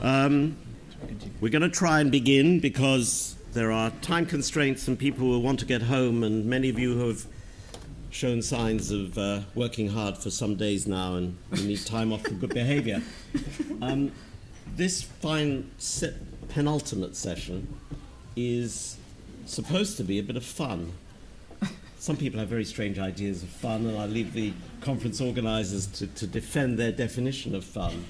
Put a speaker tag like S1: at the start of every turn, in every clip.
S1: We're going to try and begin because there are time constraints and people will want to get home, and many of you have shown signs of working hard for some days now and we need time off for good behavior. This penultimate session is supposed to be a bit of fun. Some people have very strange ideas of fun, and I leave the conference organizers to defend their definition of fun.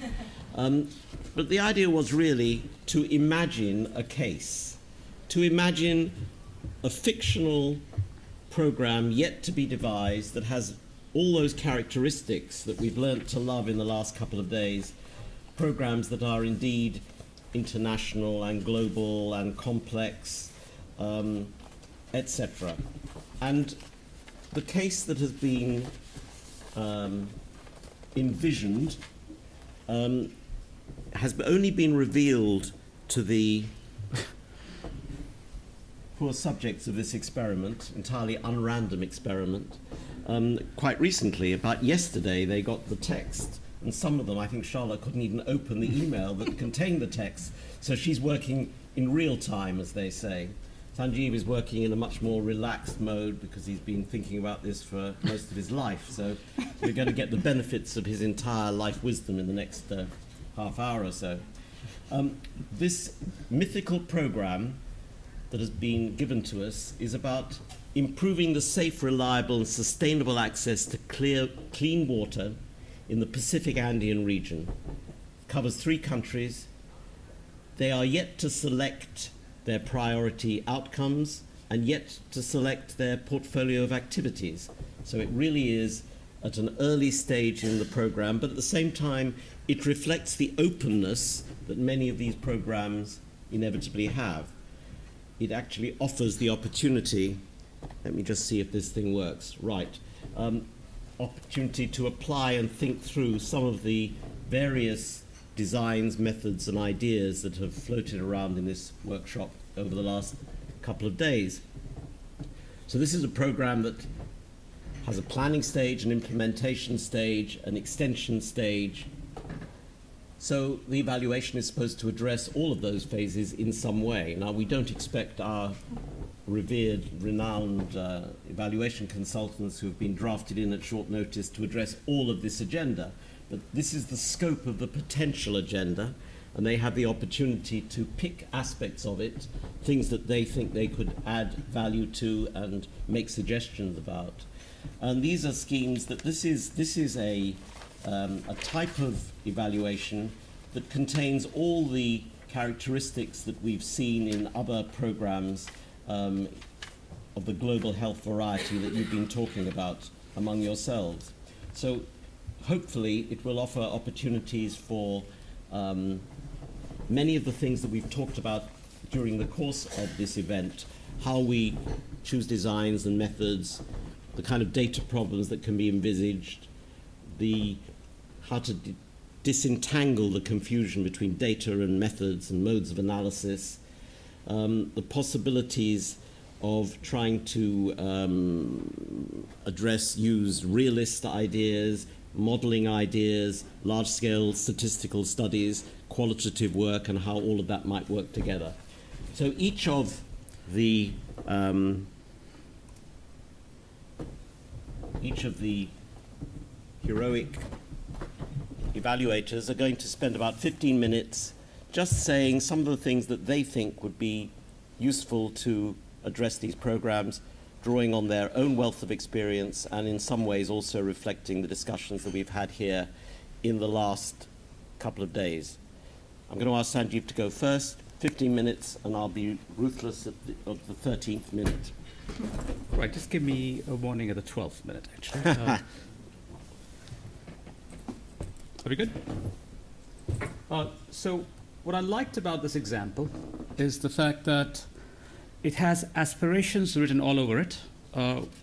S1: But the idea was really to imagine a case, to imagine a fictional program yet to be devised that has all those characteristics that we've learnt to love in the last couple of days, programs that are indeed international and global and complex, etc. And the case that has been envisioned has only been revealed to the poor subjects of this experiment, entirely unrandom experiment, quite recently. About yesterday they got the text, and some of them, I think Charlotte couldn't even open the email that contained the text, so she's working in real time, as they say. Sanjeev is working in a much more relaxed mode because he's been thinking about this for most of his life, so we're going to get the benefits of his entire life wisdom in the next half hour or so. This mythical program that has been given to us is about improving the safe, reliable and sustainable access to clean water in the Pacific Andean region. It covers 3 countries. They are yet to select their priority outcomes and yet to select their portfolio of activities. So it really is at an early stage in the program, but at the same time it reflects the openness that many of these programs inevitably have. It actually offers the opportunity, let me just see if this thing works, right, opportunity to apply and think through some of the various designs, methods and ideas that have floated around in this workshop over the last couple of days. So this is a program that has a planning stage, an implementation stage, an extension stage. So the evaluation is supposed to address all of those phases in some way. Now, we don't expect our revered, renowned evaluation consultants who have been drafted in at short notice to address all of this agenda. But this is the scope of the potential agenda, and they have the opportunity to pick aspects of it, things that they think they could add value to and make suggestions about. And these are schemes that this is a type of evaluation that contains all the characteristics that we've seen in other programs of the global health variety that you've been talking about among yourselves. So hopefully it will offer opportunities for many of the things that we've talked about during the course of this event, how we choose designs and methods, the kind of data problems that can be envisaged, how to disentangle the confusion between data and methods and modes of analysis, the possibilities of trying to use realist ideas, modeling ideas, large-scale statistical studies, qualitative work, and how all of that might work together. So each of the heroic evaluators are going to spend about 15 minutes just saying some of the things that they think would be useful to address these programs, drawing on their own wealth of experience and in some ways also reflecting the discussions that we've had here in the last couple of days. I'm going to ask Sanjeev to go first, 15 minutes, and I'll be ruthless at the 13th minute.
S2: Right, just give me a warning at the 12th minute, actually. Are we good? So what I liked about this example is the fact that it has aspirations written all over it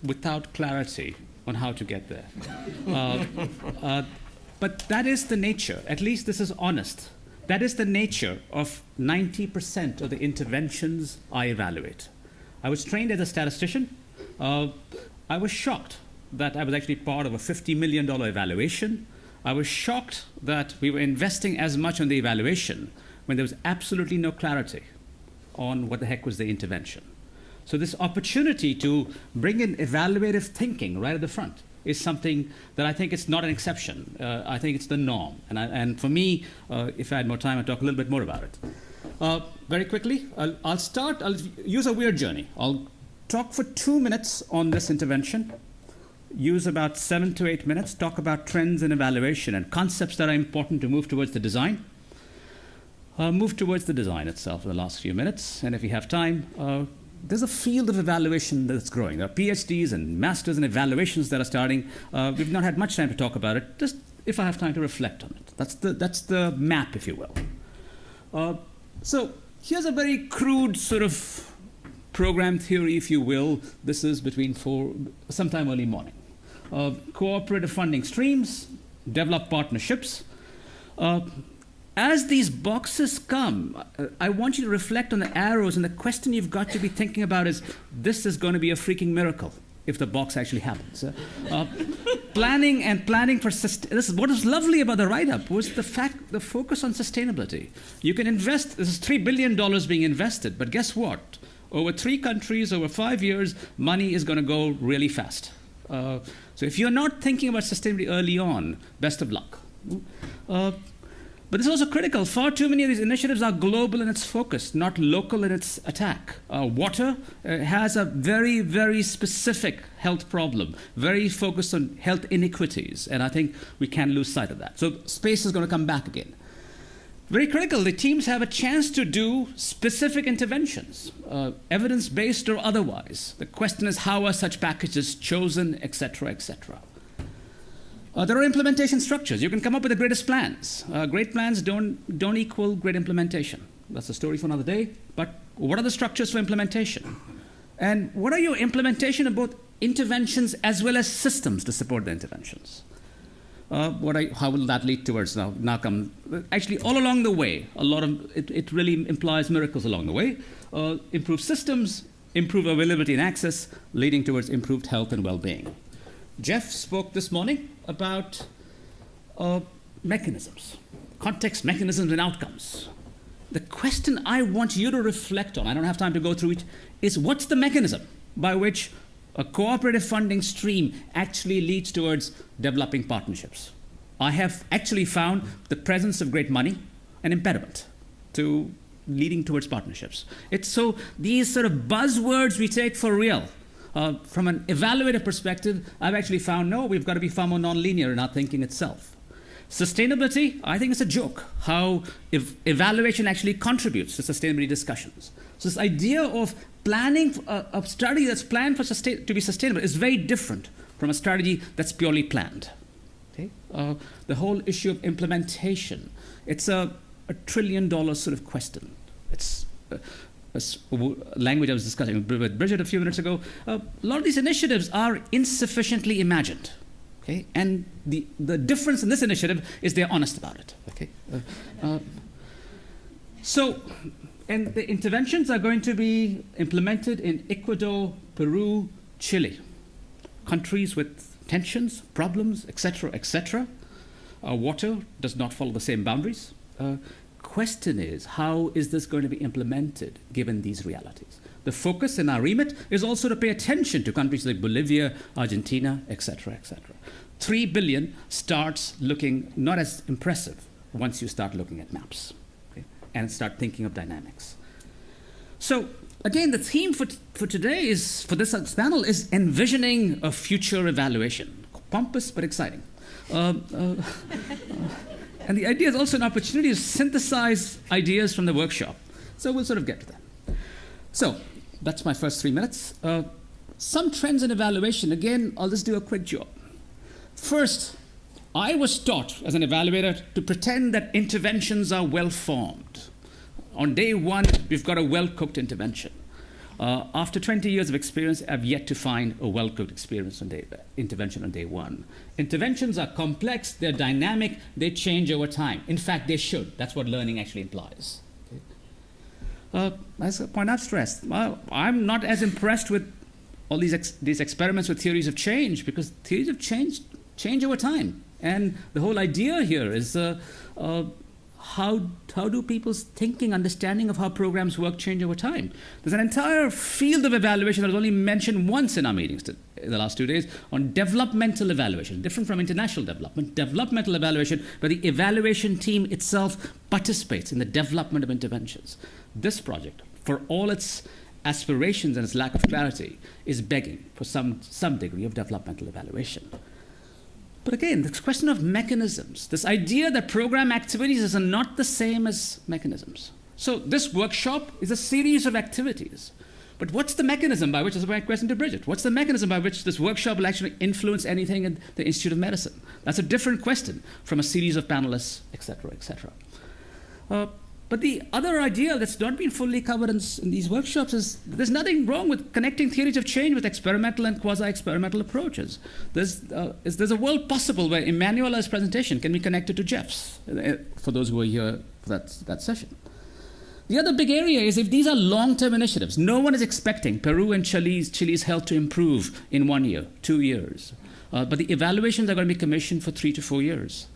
S2: without clarity on how to get there. But that is the nature, at least this is honest, that is the nature of 90% of the interventions I evaluate. I was trained as a statistician. I was shocked that I was actually part of a $50 million evaluation. I was shocked that we were investing as much on the evaluation, when there was absolutely no clarity on what the heck was the intervention. So this opportunity to bring in evaluative thinking right at the front is something that I think it's not an exception. I think it's the norm. And for me, if I had more time, I'd talk a little bit more about it. Very quickly, I'll use a weird journey. I'll talk for 2 minutes on this intervention, use about 7 to 8 minutes, talk about trends in evaluation and concepts that are important to move towards the design. Move towards the design itself in the last few minutes. And if you have time, there's a field of evaluation that's growing. There are PhDs and masters in evaluations that are starting. We've not had much time to talk about it, just if I have time to reflect on it. That's the map, if you will. So here's a very crude sort of program theory, if you will. This is between sometime early morning. Cooperative funding streams, develop partnerships. As these boxes come, I want you to reflect on the arrows, and the question you've got to be thinking about is, this is going to be a freaking miracle if the box actually happens. Planning for this is what is lovely about the write-up was the focus on sustainability. You can invest, this is $3 billion being invested, but guess what? Over 3 countries, over 5 years, money is going to go really fast. So if you're not thinking about sustainability early on, best of luck. But this is also critical. Far too many of these initiatives are global in its focus, not local in its attack. Water has a very, very specific health problem, very focused on health inequities, and I think we can't lose sight of that. So space is going to come back again. Very critical, the teams have a chance to do specific interventions, evidence-based or otherwise. The question is, how are such packages chosen, et cetera, et cetera. There are implementation structures. You can come up with the greatest plans. Great plans don't equal great implementation. That's a story for another day. But what are the structures for implementation? And what are your implementation of both interventions as well as systems to support the interventions? How will that lead towards now come? Actually, all along the way, it really implies miracles along the way. Improve systems, improve availability and access, leading towards improved health and well-being. Jeff spoke this morning about mechanisms, context, mechanisms, and outcomes. The question I want you to reflect on, I don't have time to go through it, is what's the mechanism by which a cooperative funding stream actually leads towards developing partnerships? I have actually found the presence of great money an impediment to leading towards partnerships. It's so these sort of buzzwords we take for real. From an evaluative perspective, I've actually found, no, we've got to be far more nonlinear in our thinking itself. Sustainability, I think it's a joke, how evaluation actually contributes to sustainability discussions. So this idea of planning a strategy that's planned to be sustainable is very different from a strategy that's purely planned. Okay? The whole issue of implementation, it's a $1 trillion sort of question. It's language I was discussing with Bridget a few minutes ago. A lot of these initiatives are insufficiently imagined. Okay? And the difference in this initiative is they're honest about it. Okay? And the interventions are going to be implemented in Ecuador, Peru, Chile, countries with tensions, problems, etc., etc. Water does not follow the same boundaries. Question is, how is this going to be implemented given these realities? The focus in our remit is also to pay attention to countries like Bolivia, Argentina, etc., etc. 3 billion starts looking not as impressive once you start looking at maps, okay, and start thinking of dynamics. So again, the theme for today is, for this panel, is envisioning a future evaluation. Pompous but exciting. And the idea is also an opportunity to synthesize ideas from the workshop. So we'll sort of get to that. So that's my first 3 minutes. Some trends in evaluation. Again, I'll just do a quick job. First, I was taught as an evaluator to pretend that interventions are well-formed. On day one, we've got a well-cooked intervention. After 20 years of experience, I've yet to find a well-cooked intervention on day one. Interventions are complex, they're dynamic, they change over time. In fact, they should. That's what learning actually implies. Okay. As a point I've stressed, I'm not as impressed with all these experiments with theories of change, because theories of change over time. And the whole idea here is how do people's thinking, understanding of how programs work change over time? There's an entire field of evaluation that was only mentioned once in our meetings in the last 2 days on developmental evaluation, different from international development, developmental evaluation, where the evaluation team itself participates in the development of interventions. This project, for all its aspirations and its lack of clarity, is begging for some degree of developmental evaluation. But again, this question of mechanisms, this idea that program activities are not the same as mechanisms. So this workshop is a series of activities. But what's the mechanism by which, this is my question to Bridget, what's the mechanism by which this workshop will actually influence anything in the Institute of Medicine? That's a different question from a series of panelists, et cetera, et cetera. But the other idea that's not been fully covered in these workshops is there's nothing wrong with connecting theories of change with experimental and quasi-experimental approaches. There's a world possible where Emanuela's presentation can be connected to Jeff's, for those who are here for that session. The other big area is if these are long-term initiatives, no one is expecting Peru and Chile's health to improve in 1 year, 2 years. But the evaluations are going to be commissioned for 3 to 4 years.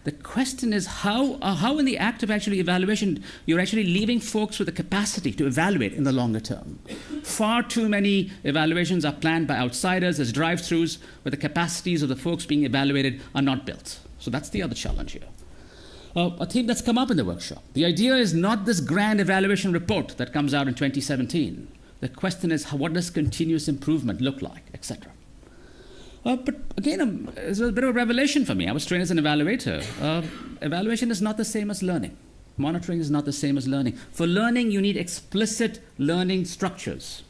S2: The question is how in the act of actually evaluation, you're actually leaving folks with the capacity to evaluate in the longer term. Far too many evaluations are planned by outsiders as drive-throughs where the capacities of the folks being evaluated are not built. So that's the other challenge here. A theme that's come up in the workshop. The idea is not this grand evaluation report that comes out in 2017. The question is what does continuous improvement look like, etc. But again, it's a bit of a revelation for me. I was trained as an evaluator. Evaluation is not the same as learning. Monitoring is not the same as learning. For learning, you need explicit learning structures.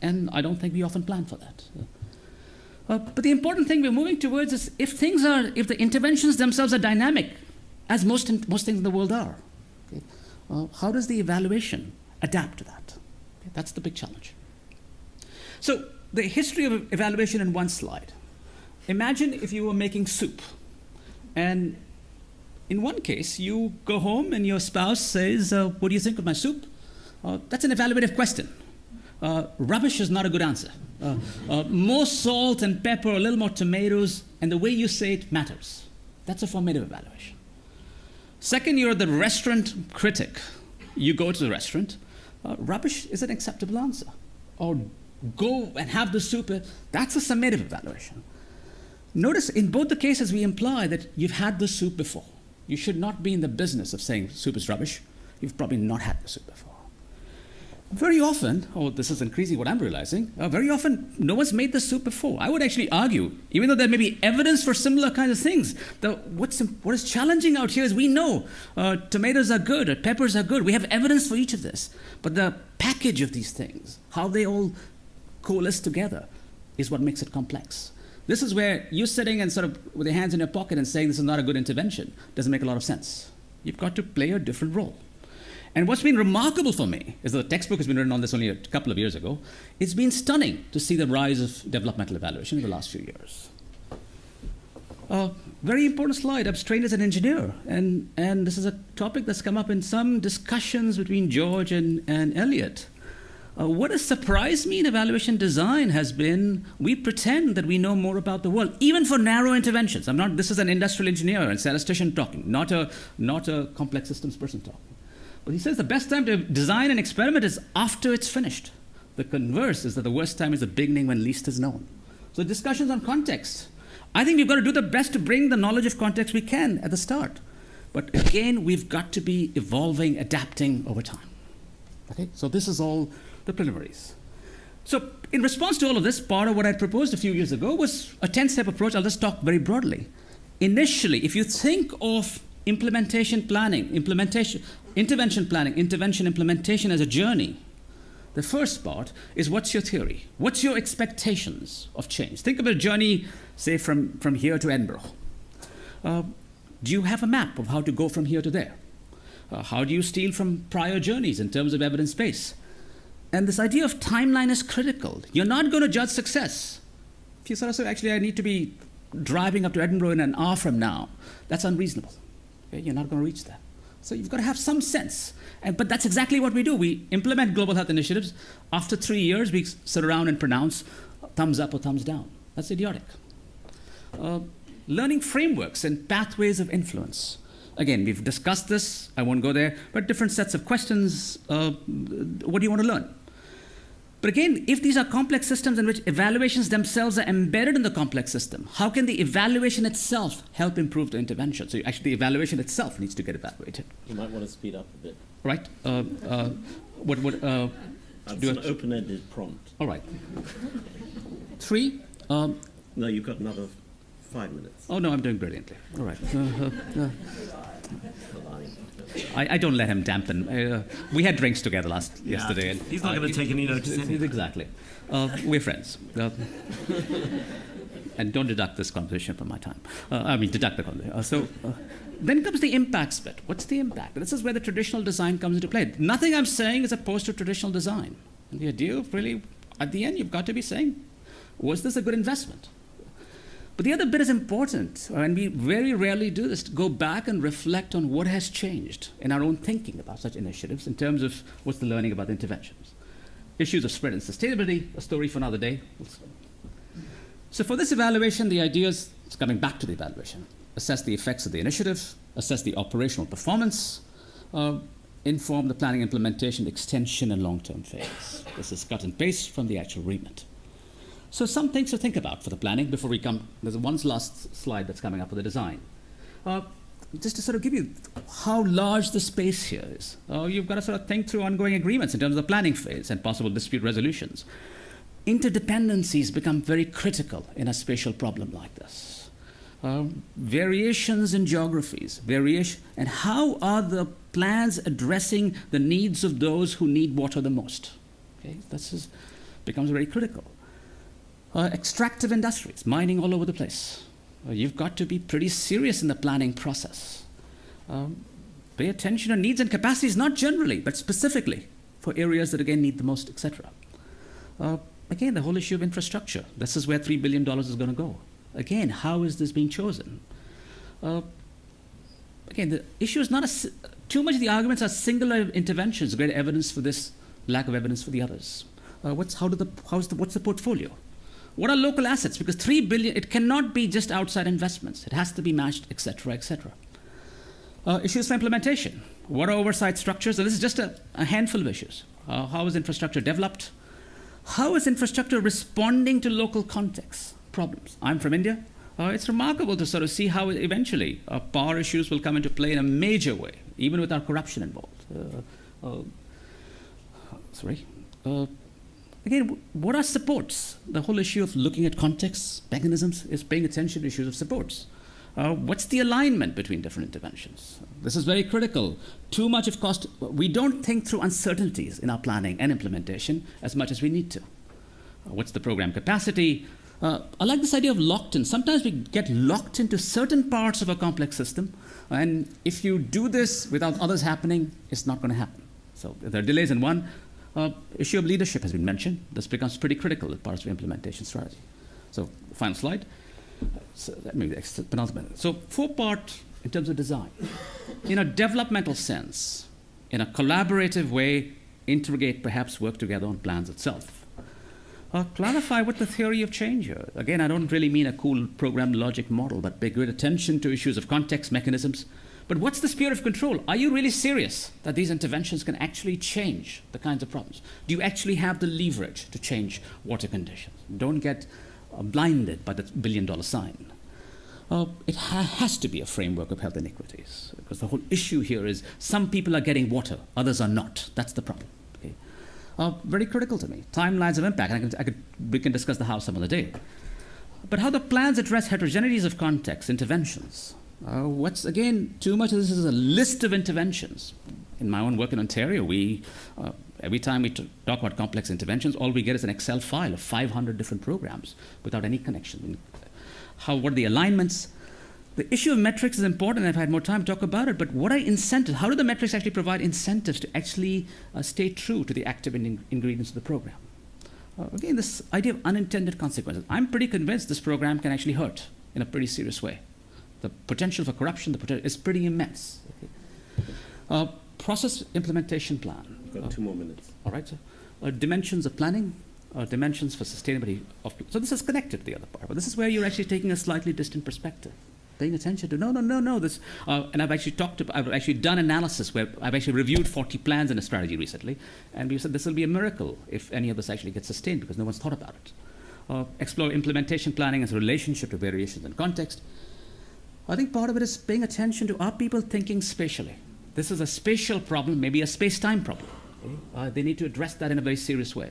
S2: And I don't think we often plan for that. But the important thing we're moving towards is if the interventions themselves are dynamic, as most things in the world are, okay, how does the evaluation adapt to that? Okay, that's the big challenge. So, the history of evaluation in one slide. Imagine if you were making soup. And in one case, you go home and your spouse says, what do you think of my soup? That's an evaluative question. Rubbish is not a good answer. More salt and pepper, a little more tomatoes, and the way you say it matters. That's a formative evaluation. Second, you're the restaurant critic. You go to the restaurant. Rubbish is an acceptable answer. Or go and have the soup. That's a summative evaluation. Notice in both the cases we imply that you've had the soup before. You should not be in the business of saying soup is rubbish. You've probably not had the soup before. Very often, this is increasing what I'm realizing, very often no one's made the soup before. I would actually argue, even though there may be evidence for similar kinds of things, what is challenging out here is we know tomatoes are good, or peppers are good. We have evidence for each of this. But the package of these things, how they all coalesce together, is what makes it complex. This is where you sitting and sort of with your hands in your pocket and saying this is not a good intervention doesn't make a lot of sense. You've got to play a different role. And what's been remarkable for me is that the textbook has been written on this only a couple of years ago. It's been stunning to see the rise of developmental evaluation in the last few years. Very important slide. I'm trained as an engineer, and this is a topic that's come up in some discussions between George and Elliot. What has surprised me in evaluation design has been we pretend that we know more about the world, even for narrow interventions. This is an industrial engineer and statistician talking, not a complex systems person talking. But he says the best time to design an experiment is after it's finished. The converse is that the worst time is the beginning when least is known. So discussions on context. I think we've got to do the best to bring the knowledge of context we can at the start. But again, we've got to be evolving, adapting over time. Okay? So this is all the preliminaries. So in response to all of this, part of what I proposed a few years ago was a 10-step approach. I'll just talk very broadly. Initially, if you think of intervention planning, implementation as a journey, the first part is what's your theory? What's your expectations of change? Think of a journey, say, from here to Edinburgh. Do you have a map of how to go from here to there? How do you steal from prior journeys in terms of evidence base? And this idea of timeline is critical. You're not going to judge success. If you sort of say, actually, I need to be driving up to Edinburgh in an hour from now, that's unreasonable. Okay? You're not going to reach that. So you've got to have some sense. But that's exactly what we do. We implement global health initiatives. After 3 years, we sit around and pronounce thumbs up or thumbs down. That's idiotic. Learning frameworks and pathways of influence. Again, we've discussed this. I won't go there. But different sets of questions. What do you want to learn? But again, if these are complex systems in which evaluations themselves are embedded in the complex system, how can the evaluation itself help improve the intervention? So actually, the evaluation itself needs to get evaluated.
S1: You might want to speed up a bit.
S2: Right?
S1: That's an open-ended prompt.
S2: All right. 3.
S1: No, you've got another 5 minutes.
S2: Oh, no, I'm doing brilliantly. All right. I don't let him dampen. We had drinks together yesterday. And,
S1: he's not going to take any notice.
S2: Exactly. We're friends. And don't deduct this conversation from my time. Deduct the conversation. Then comes the impacts bit. What's the impact? This is where the traditional design comes into play. Nothing I'm saying is opposed to traditional design. And the idea of really, at the end, you've got to be saying, was this a good investment? But the other bit is important, and we very rarely do this, to go back and reflect on what has changed in our own thinking about such initiatives in terms of what's the learning about the interventions. Issues of spread and sustainability, a story for another day. So for this evaluation, the idea is coming back to the evaluation. Assess the effects of the initiative, assess the operational performance, inform the planning, implementation, extension, and long-term phase. This is cut and paste from the actual remit. So some things to think about for the planning before we come. There's one last slide that's coming up for the design. Just to sort of give you how large the space here is. You've got to sort of think through ongoing agreements in terms of the planning phase and possible dispute resolutions. Interdependencies become very critical in a spatial problem like this. Variations in geographies, and how are the plans addressing the needs of those who need water the most? Okay, this becomes very critical. Extractive industries, mining all over the place. You've got to be pretty serious in the planning process. Pay attention to needs and capacities, not generally, but specifically for areas that, again, need the most, etc. Again, the whole issue of infrastructure. This is where $3 billion is going to go. Again, how is this being chosen? Again, the issue is not too much of the arguments are singular interventions, great evidence for this, lack of evidence for the others. What's the portfolio? What are local assets? Because $3 billion, it cannot be just outside investments. It has to be matched, etc., etc. Issues for implementation. What are oversight structures? So this is just a handful of issues. How is infrastructure developed? How is infrastructure responding to local contexts, problems? I'm from India. It's remarkable to sort of see how eventually power issues will come into play in a major way, even without corruption involved. Again, what are supports? The whole issue of looking at contexts, mechanisms, is paying attention to issues of supports. What's the alignment between different interventions? This is very critical. Too much of cost. We don't think through uncertainties in our planning and implementation as much as we need to. What's the program capacity? I like this idea of locked in. Sometimes we get locked into certain parts of a complex system, and if you do this without others happening, it's not going to happen. So there are delays in one. Issue of leadership has been mentioned. This becomes pretty critical as part of the implementation strategy. So final slide. So maybe the penultimate. So 4-part in terms of design. In a developmental sense, in a collaborative way, integrate, perhaps work together on plans itself. Clarify what the theory of change is. Again, I don't really mean a cool program logic model, but pay great attention to issues of context, mechanisms. But what's the sphere of control? Are you really serious that these interventions can actually change the kinds of problems? Do you actually have the leverage to change water conditions? Don't get blinded by the $1 billion sign. It has to be a framework of health inequities, because the whole issue here is some people are getting water, others are not. That's the problem. Okay? Very critical to me. Timelines of impact. We can discuss the how some other day. But how the plans address heterogeneities of context, interventions. Again, too much of this is a list of interventions. In my own work in Ontario, every time we talk about complex interventions, all we get is an Excel file of 500 different programs without any connection. What are the alignments? The issue of metrics is important, and I've had more time to talk about it, but what are incentives? How do the metrics actually provide incentives to actually stay true to the active ingredients of the program? Again, this idea of unintended consequences. I'm pretty convinced this program can actually hurt in a pretty serious way. The potential for corruption is pretty immense. Okay. Process implementation plan.
S1: You've got 2 more minutes.
S2: All right, sir. Dimensions of planning, dimensions for sustainability. So this is connected to the other part, but this is where you're actually taking a slightly distant perspective. paying attention to, no, this, and I've actually done analysis where I've actually reviewed 40 plans in a strategy recently, and we said this will be a miracle if any of this actually gets sustained because no one's thought about it. Explore implementation planning as a relationship to variations in context. I think part of it is paying attention to, are people thinking spatially? This is a spatial problem, maybe a space-time problem. They need to address that in a very serious way.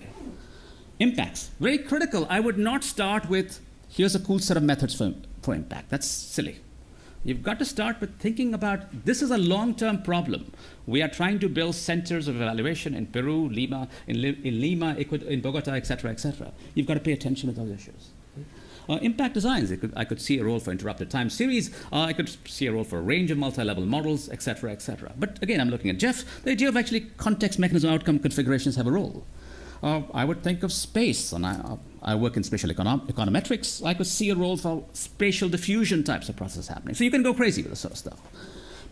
S2: Impacts, very critical. I would not start with, here's a cool set of methods for impact. That's silly. You've got to start with thinking about, this is a long-term problem. We are trying to build centers of evaluation in Peru, Lima, in Lima, in Bogota, et cetera, et cetera. You've got to pay attention to those issues. Impact designs, I could see a role for interrupted time series. I could see a role for a range of multi-level models, et cetera, et cetera. But again, I'm looking at Jeff. The idea of actually context, mechanism, outcome configurations have a role. I would think of space, and I work in spatial econometrics. I could see a role for spatial diffusion types of processes happening. So you can go crazy with this sort of stuff.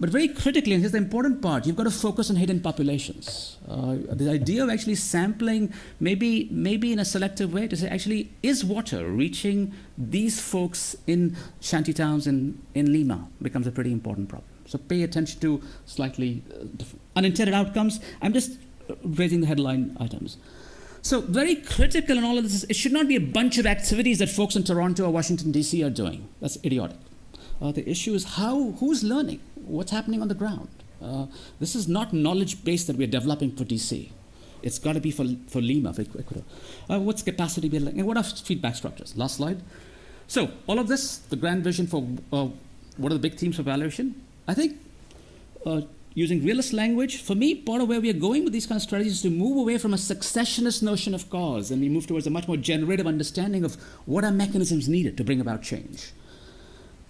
S2: But very critically, and here's the important part, you've got to focus on hidden populations. The idea of actually sampling, maybe in a selective way, to say, actually, is water reaching these folks in shanty towns in Lima becomes a pretty important problem. So pay attention to slightly different unintended outcomes. I'm just raising the headline items. So very critical in all of this is, it should not be a bunch of activities that folks in Toronto or Washington, D.C. are doing. That's idiotic. The issue is who's learning? What's happening on the ground? This is not knowledge base that we're developing for DC. It's got to be for Lima, for Ecuador. What's capacity building? And what are feedback structures? Last slide. So all of this, the grand vision for what are the big themes for evaluation? I think using realist language, for me, part of where we are going with these kind of strategies is to move away from a successionist notion of cause, and we move towards a much more generative understanding of what are mechanisms needed to bring about change.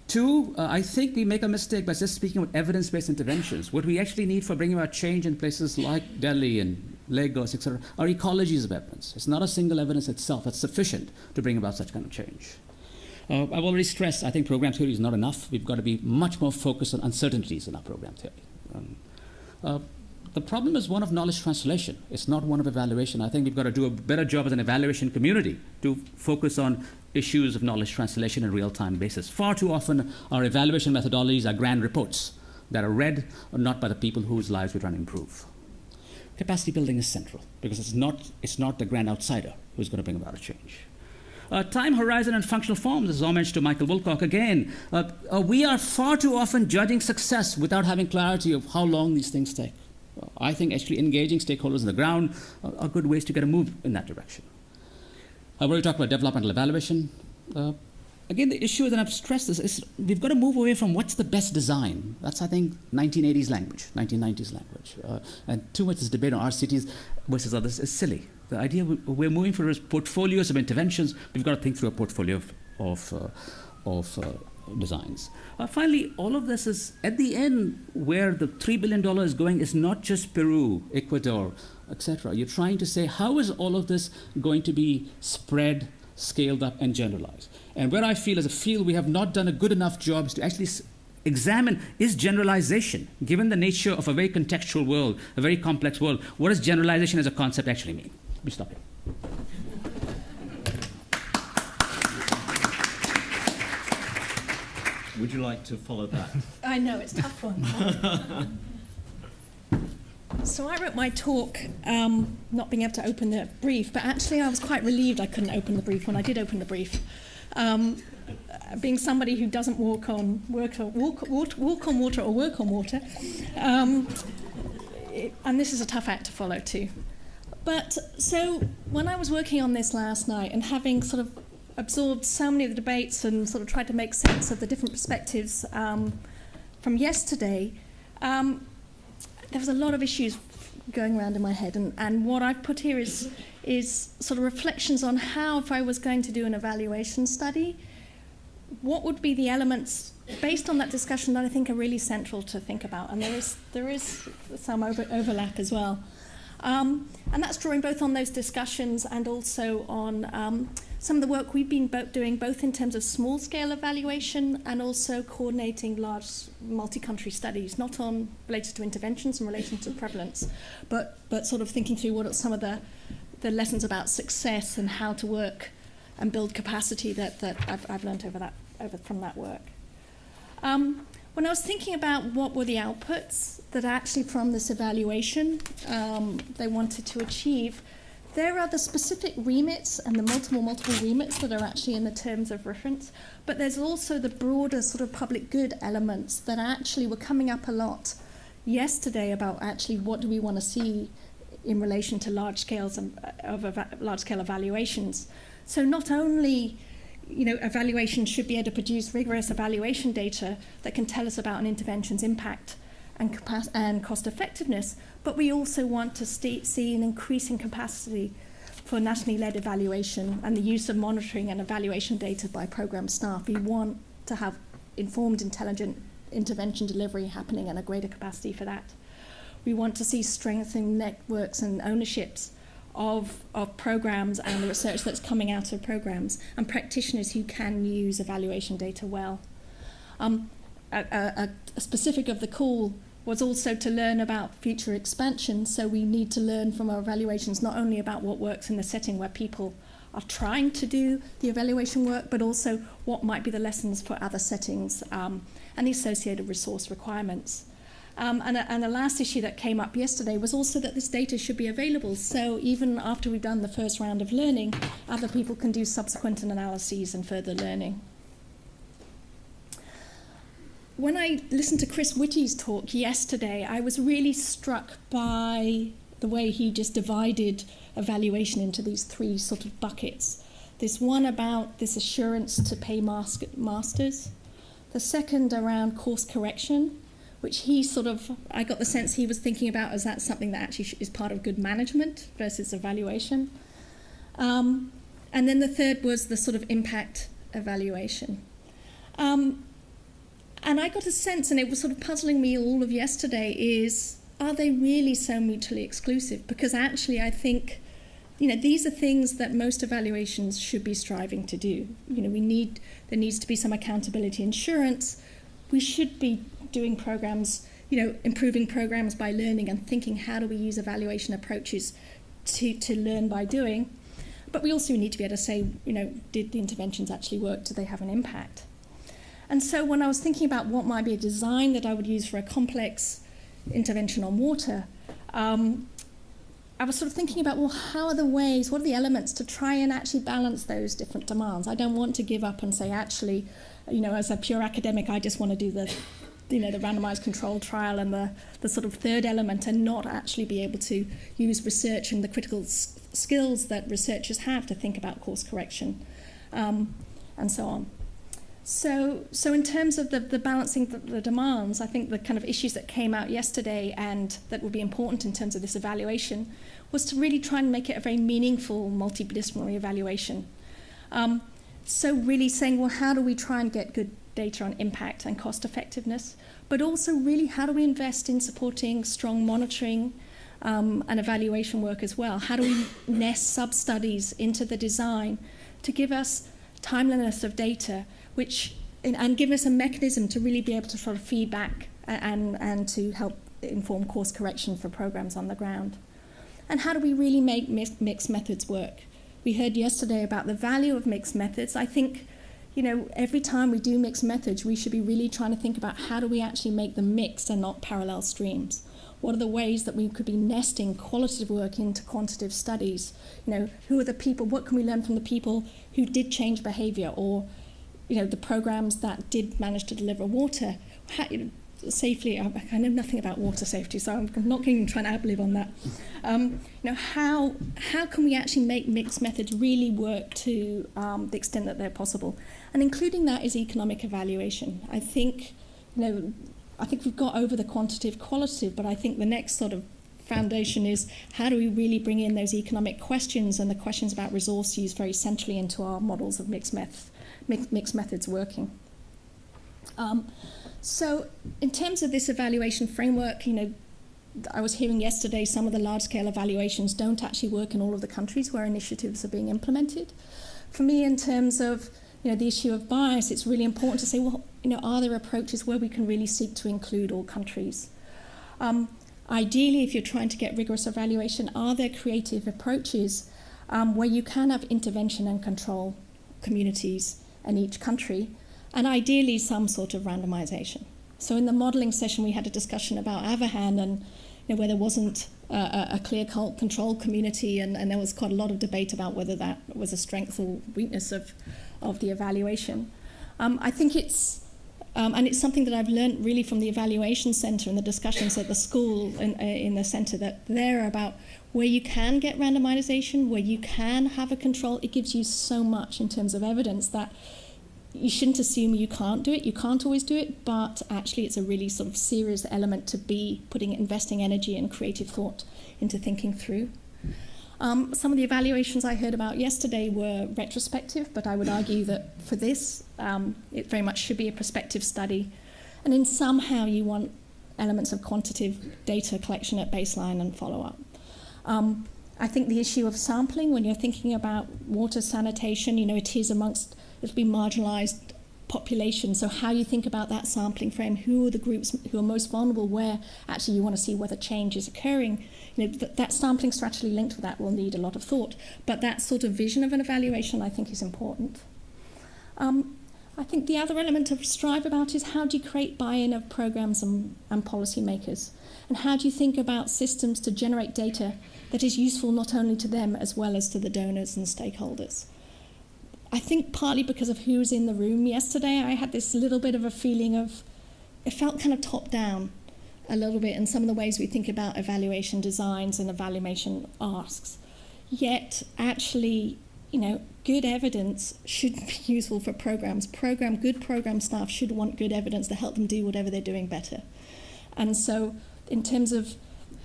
S2: Two, I think we make a mistake by just speaking about evidence-based interventions. What we actually need for bringing about change in places like Delhi and Lagos, etc., are ecologies of evidence. It's not a single evidence itself that's sufficient to bring about such kind of change. I've already stressed, I think program theory is not enough. We've got to be much more focused on uncertainties in our program theory. The problem is one of knowledge translation. It's not one of evaluation. I think we've got to do a better job as an evaluation community to focus on issues of knowledge translation in a real-time basis. Far too often, our evaluation methodologies are grand reports that are read not by the people whose lives we're trying to improve. Capacity building is central because it's not the grand outsider who's going to bring about a change. Time horizon and functional forms, as homage to Michael Woolcock again. We are far too often judging success without having clarity of how long these things take. I think actually engaging stakeholders on the ground are good ways to get a move in that direction. I've already talked about developmental evaluation. Again, the issue is, and I've stressed this, is we've got to move away from what's the best design. That's, I think, 1980s language, 1990s language. And too much this debate on RCTs versus others is silly. The idea we're moving for is portfolios of interventions. We've got to think through a portfolio of designs. Finally, all of this is, at the end, where the $3 billion is going is not just Peru, Ecuador, etc. You're trying to say, how is all of this going to be spread, scaled up, and generalized? And where I feel as a field we have not done a good enough job is to actually examine, is generalization, given the nature of a very contextual world, a very complex world, what does generalization as a concept actually mean? Let me stop here.
S1: Would you like to follow that?
S3: I know, it's a tough one. So I wrote my talk not being able to open the brief, but actually I was quite relieved I couldn't open the brief when I did open the brief. Being somebody who doesn't walk on water or work on water, and this is a tough act to follow too. But so when I was working on this last night and having sort of absorbed so many of the debates and sort of tried to make sense of the different perspectives from yesterday, there was a lot of issues going around in my head, and what I've put here is sort of reflections on how, if I was going to do an evaluation study, what would be the elements based on that discussion that I think are really central to think about, and there is some overlap as well. And that's drawing both on those discussions and also on some of the work we've been doing, both in terms of small-scale evaluation and also coordinating large multi-country studies, not on related to interventions in relation to prevalence, but sort of thinking through what are some of the lessons about success and how to work and build capacity that I've learned from that work. When I was thinking about what were the outputs that actually from this evaluation they wanted to achieve, there are the specific remits and the multiple remits that are actually in the terms of reference, but there's also the broader sort of public good elements that actually were coming up a lot yesterday about actually what do we want to see in relation to large-scale evaluations. So not only, evaluation should be able to produce rigorous evaluation data that can tell us about an intervention's impact and cost effectiveness, but we also want to see an increasing capacity for nationally led evaluation and the use of monitoring and evaluation data by program staff. We want to have informed, intelligent intervention delivery happening and a greater capacity for that. We want to see strengthening networks and ownerships of programs and the research that's coming out of programs and practitioners who can use evaluation data well. A specific of the call was also to learn about future expansion, so we need to learn from our evaluations not only about what works in the setting where people are trying to do the evaluation work, but also what might be the lessons for other settings and the associated resource requirements. And the last issue that came up yesterday was also that this data should be available, so even after we've done the first round of learning, other people can do subsequent analyses and further learning. When I listened to Chris Whitty's talk yesterday, I was really struck by the way he just divided evaluation into these three sort of buckets. There's one about this assurance to pay masters. The second around course correction, which I got the sense he was thinking about as that something that actually is part of good management versus evaluation. And then the third was the sort of impact evaluation. And I got a sense, and it was sort of puzzling me all of yesterday, are they really so mutually exclusive? Because actually I think, these are things that most evaluations should be striving to do. There needs to be some accountability insurance. We should be doing programs, improving programs by learning and thinking how do we use evaluation approaches to learn by doing. But we also need to be able to say, did the interventions actually work? Do they have an impact? And so when I was thinking about what might be a design that I would use for a complex intervention on water, I was sort of thinking about, how are the ways, what are the elements to try and actually balance those different demands? I don't want to give up and say, actually, as a pure academic, I just want to do the randomized controlled trial and the sort of third element and not actually be able to use research and the critical skills that researchers have to think about course correction and so on. So in terms of the balancing the demands, I think the kind of issues that came out yesterday and that will be important in terms of this evaluation was to really try and make it a very meaningful multidisciplinary evaluation. So really saying, how do we try and get good data on impact and cost effectiveness, but also really how do we invest in supporting strong monitoring and evaluation work as well? How do we nest sub-studies into the design to give us timeliness of data, and give us a mechanism to really be able to sort of feedback and to help inform course correction for programs on the ground? And how do we really make mixed methods work? We heard yesterday about the value of mixed methods. I think, every time we do mixed methods, we should be really trying to think about how do we actually make them mixed and not parallel streams? What are the ways that we could be nesting qualitative work into quantitative studies? Who are the people, what can we learn from the people who did change behavior, or, the programs that did manage to deliver water safely? I know nothing about water safety, so I'm not going to try and ad-lib on that. How can we actually make mixed methods really work to the extent that they're possible? And including that is economic evaluation. I think we've got over the qualitative, but I think the next sort of foundation is how do we really bring in those economic questions and the questions about resource use very centrally into our models of mixed methods working. So in terms of this evaluation framework, I was hearing yesterday some of the large-scale evaluations don't actually work in all of the countries where initiatives are being implemented. For me, in terms of the issue of bias, it's really important to say, are there approaches where we can really seek to include all countries? Ideally, if you're trying to get rigorous evaluation, are there creative approaches where you can have intervention and control communities in each country, and ideally some sort of randomization. So in the modelling session, we had a discussion about Avahan and where there wasn't a clear control community, and there was quite a lot of debate about whether that was a strength or weakness of the evaluation. I think it's something that I've learned really from the evaluation centre and the discussions at the school in the centre, that they're about where you can get randomization, where you can have a control. It gives you so much in terms of evidence that you shouldn't assume you can't do it. You can't always do it, but actually it's a really sort of serious element to be investing energy and creative thought into thinking through. Some of the evaluations I heard about yesterday were retrospective, but I would argue that for this, it very much should be a prospective study. And then somehow you want elements of quantitative data collection at baseline and follow-up. I think the issue of sampling, when you're thinking about water sanitation, it'll be marginalised population. So how you think about that sampling frame, who are the groups who are most vulnerable, where actually you want to see whether change is occurring. That sampling strategy linked with that will need a lot of thought. But that sort of vision of an evaluation, I think, is important. I think the other element to strive about is how do you create buy-in of programs and policy makers? And how do you think about systems to generate data that is useful not only to them as well as to the donors and stakeholders? I think partly because of who was in the room yesterday, I had this little bit of a feeling of, it felt kind of top down a little bit in some of the ways we think about evaluation designs and evaluation asks. Yet, actually, good evidence should be useful for programs. Good program staff should want good evidence to help them do whatever they're doing better. And so, in terms of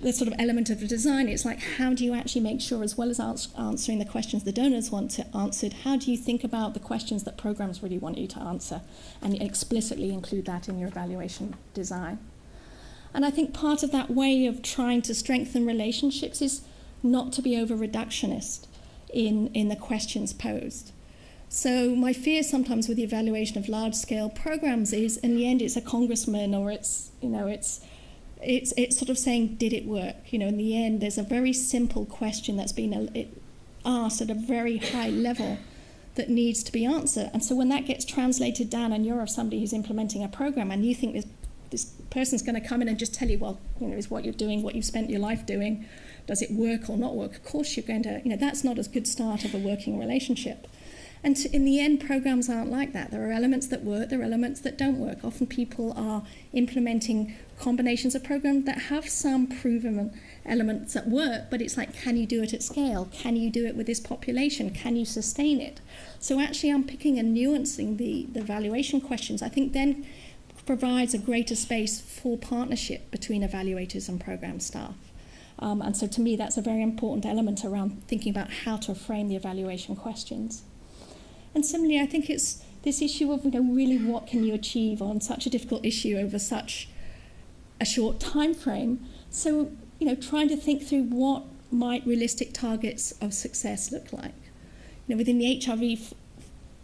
S3: the sort of element of the design, it's like, how do you actually make sure, as well as answering the questions the donors want to answer, how do you think about the questions that programs really want you to answer and explicitly include that in your evaluation design? And I think part of that way of trying to strengthen relationships is not to be over-reductionist in the questions posed. So my fear sometimes with the evaluation of large-scale programs is, in the end, it's a congressman or it's sort of saying, did it work? In the end, there's a very simple question that's been asked at a very high level that needs to be answered. And so when that gets translated down and you're somebody who's implementing a program and you think this person's going to come in and just tell you, well, is what you're doing, what you've spent your life doing, does it work or not work? Of course you're going to, that's not a good start of a working relationship. And in the end, programs aren't like that. There are elements that work, there are elements that don't work. Often people are implementing combinations of programs that have some proven elements that work, but it's like, can you do it at scale? Can you do it with this population? Can you sustain it? So actually unpicking and nuancing the evaluation questions, I think then provides a greater space for partnership between evaluators and program staff. And so to me, that's a very important element around thinking about how to frame the evaluation questions. And similarly, I think it's this issue of really what can you achieve on such a difficult issue over such a short time frame. So trying to think through what might realistic targets of success look like. Within the HIV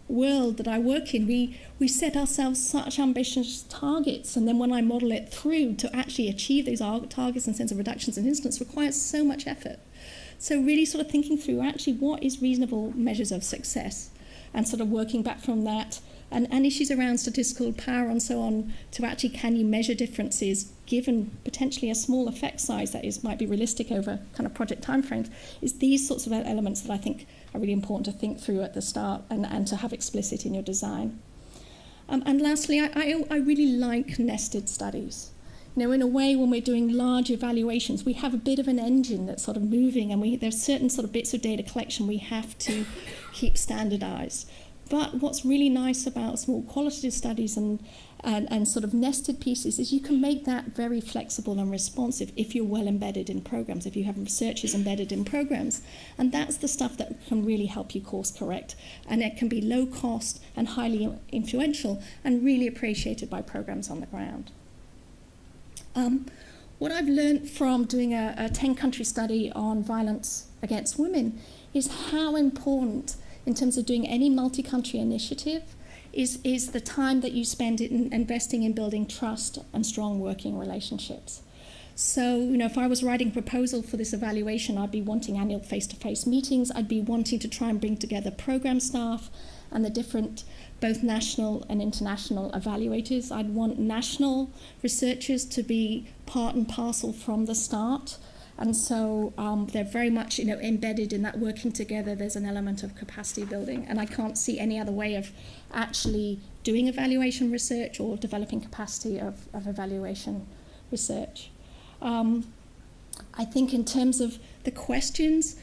S3: world that I work in, we set ourselves such ambitious targets, and then when I model it through to actually achieve those targets and sense of reductions in incidence requires so much effort. So really sort of thinking through actually what is reasonable measures of success, and sort of working back from that, and issues around statistical power and so on, to actually can you measure differences given potentially a small effect size that might be realistic over kind of project timeframes, is these sorts of elements that I think are really important to think through at the start and to have explicit in your design. And lastly, I really like nested studies. In a way, when we're doing large evaluations, we have a bit of an engine that's sort of moving, and there's certain sort of bits of data collection we have to keep standardized. But what's really nice about small qualitative studies and sort of nested pieces is you can make that very flexible and responsive if you're well embedded in programs, if you have researchers embedded in programs. And that's the stuff that can really help you course correct. And it can be low cost and highly influential and really appreciated by programs on the ground. What I've learned from doing a 10-country study on violence against women is how important, in terms of doing any multi-country initiative, is the time that you spend investing in building trust and strong working relationships. So, if I was writing a proposal for this evaluation, I'd be wanting annual face-to-face meetings, I'd be wanting to try and bring together program staff and the different both national and international evaluators. I'd want national researchers to be part and parcel from the start. And so they're very much, embedded in that working together. There's an element of capacity building, and I can't see any other way of actually doing evaluation research or developing capacity of evaluation research. I think in terms of the questions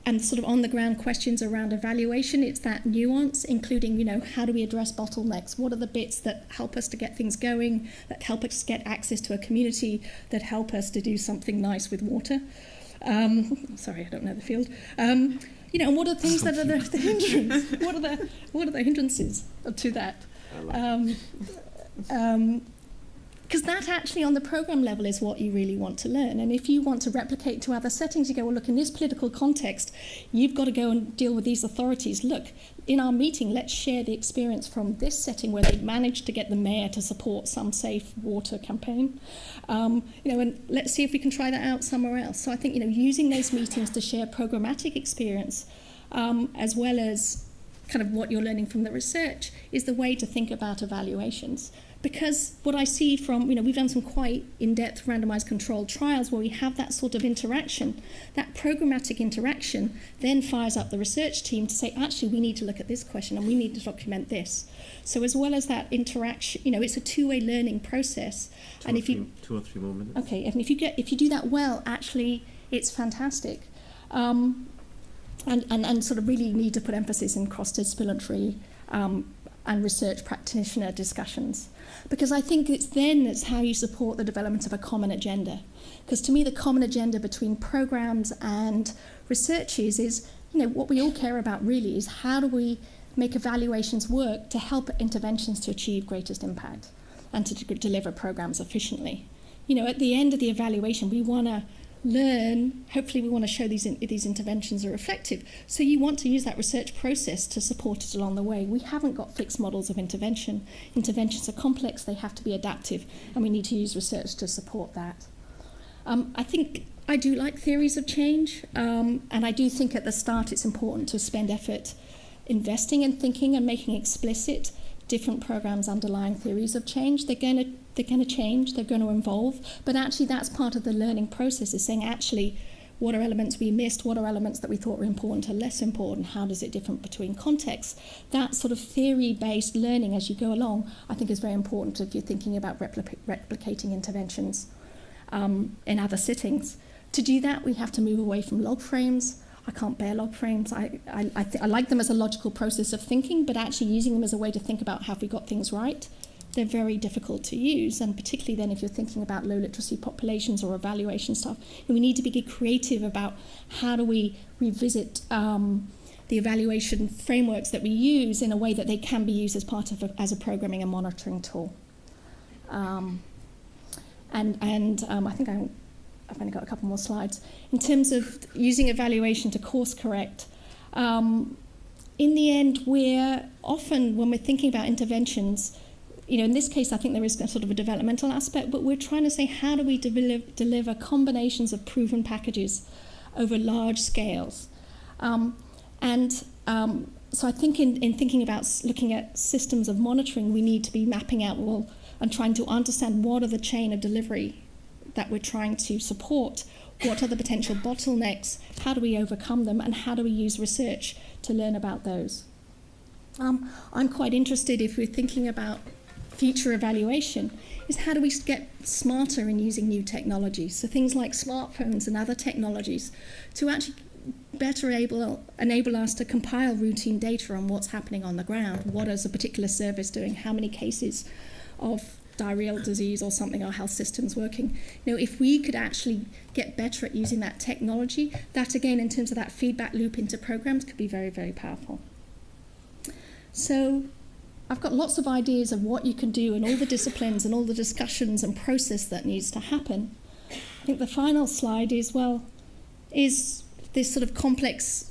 S3: and sort of on-the-ground questions around evaluation, it's that nuance, including, how do we address bottlenecks? What are the bits that help us to get things going, that help us get access to a community, that help us to do something nice with water? Sorry, I don't know the field. And what are the things that are the hindrance? What are the hindrances to that? Because that actually on the program level is what you really want to learn. And if you want to replicate to other settings, you go, well, look, in this political context, you've got to go and deal with these authorities. Look, in our meeting, let's share the experience from this setting where they managed to get the mayor to support some safe water campaign. And let's see if we can try that out somewhere else. So I think, using those meetings to share programmatic experience, as well as kind of what you're learning from the research, is the way to think about evaluations. Because what I see from, we've done some quite in-depth randomized controlled trials where we have that sort of interaction. That programmatic interaction then fires up the research team to say, actually, we need to look at this question and we need to document this. So as well as that interaction, it's a two-way learning process.
S4: Two or three more minutes.
S3: Okay, and if you do that well, actually, it's fantastic. And sort of really need to put emphasis in cross-disciplinary and research practitioner discussions. Because I think it's how you support the development of a common agenda. Because to me, the common agenda between programs and researchers is, what we all care about really is how do we make evaluations work to help interventions to achieve greatest impact and to deliver programs efficiently. At the end of the evaluation, we want to learn, hopefully we want to show these interventions are effective. So you want to use that research process to support it along the way. We haven't got fixed models of intervention. Interventions are complex, they have to be adaptive, and we need to use research to support that. I think I do like theories of change, and I do think at the start it's important to spend effort investing in thinking and making explicit different programs' underlying theories of change. They're going to change, they're going to evolve, but actually that's part of the learning process, is saying actually what are elements we missed, what are elements that we thought were important or less important, how does it differ between contexts? That sort of theory-based learning as you go along, I think is very important if you're thinking about replicating interventions in other settings. To do that, we have to move away from log frames. I can't bear log frames. I like them as a logical process of thinking, but actually using them as a way to think about have we got things right, they're very difficult to use, and particularly then if you're thinking about low literacy populations or evaluation stuff, we need to be creative about how do we revisit the evaluation frameworks that we use in a way that they can be used as part of as a programming and monitoring tool. I think I've only got a couple more slides. In terms of using evaluation to course correct, in the end, we're often, when we're thinking about interventions, in this case, I think there is a sort of a developmental aspect, but we're trying to say how do we deliver combinations of proven packages over large scales. So I think in thinking about looking at systems of monitoring, we need to be mapping out and trying to understand what are the chain of delivery that we're trying to support, what are the potential bottlenecks, how do we overcome them, and how do we use research to learn about those. I'm quite interested, if we're thinking about future evaluation, is how do we get smarter in using new technologies, so things like smartphones and other technologies, to actually better enable us to compile routine data on what's happening on the ground. What is a particular service doing? How many cases of diarrheal disease or something our health system's working? If we could actually get better at using that technology, that again, in terms of that feedback loop into programs, could be very, very powerful. So I've got lots of ideas of what you can do and all the disciplines and all the discussions and process that needs to happen. I think the final slide is this sort of complex,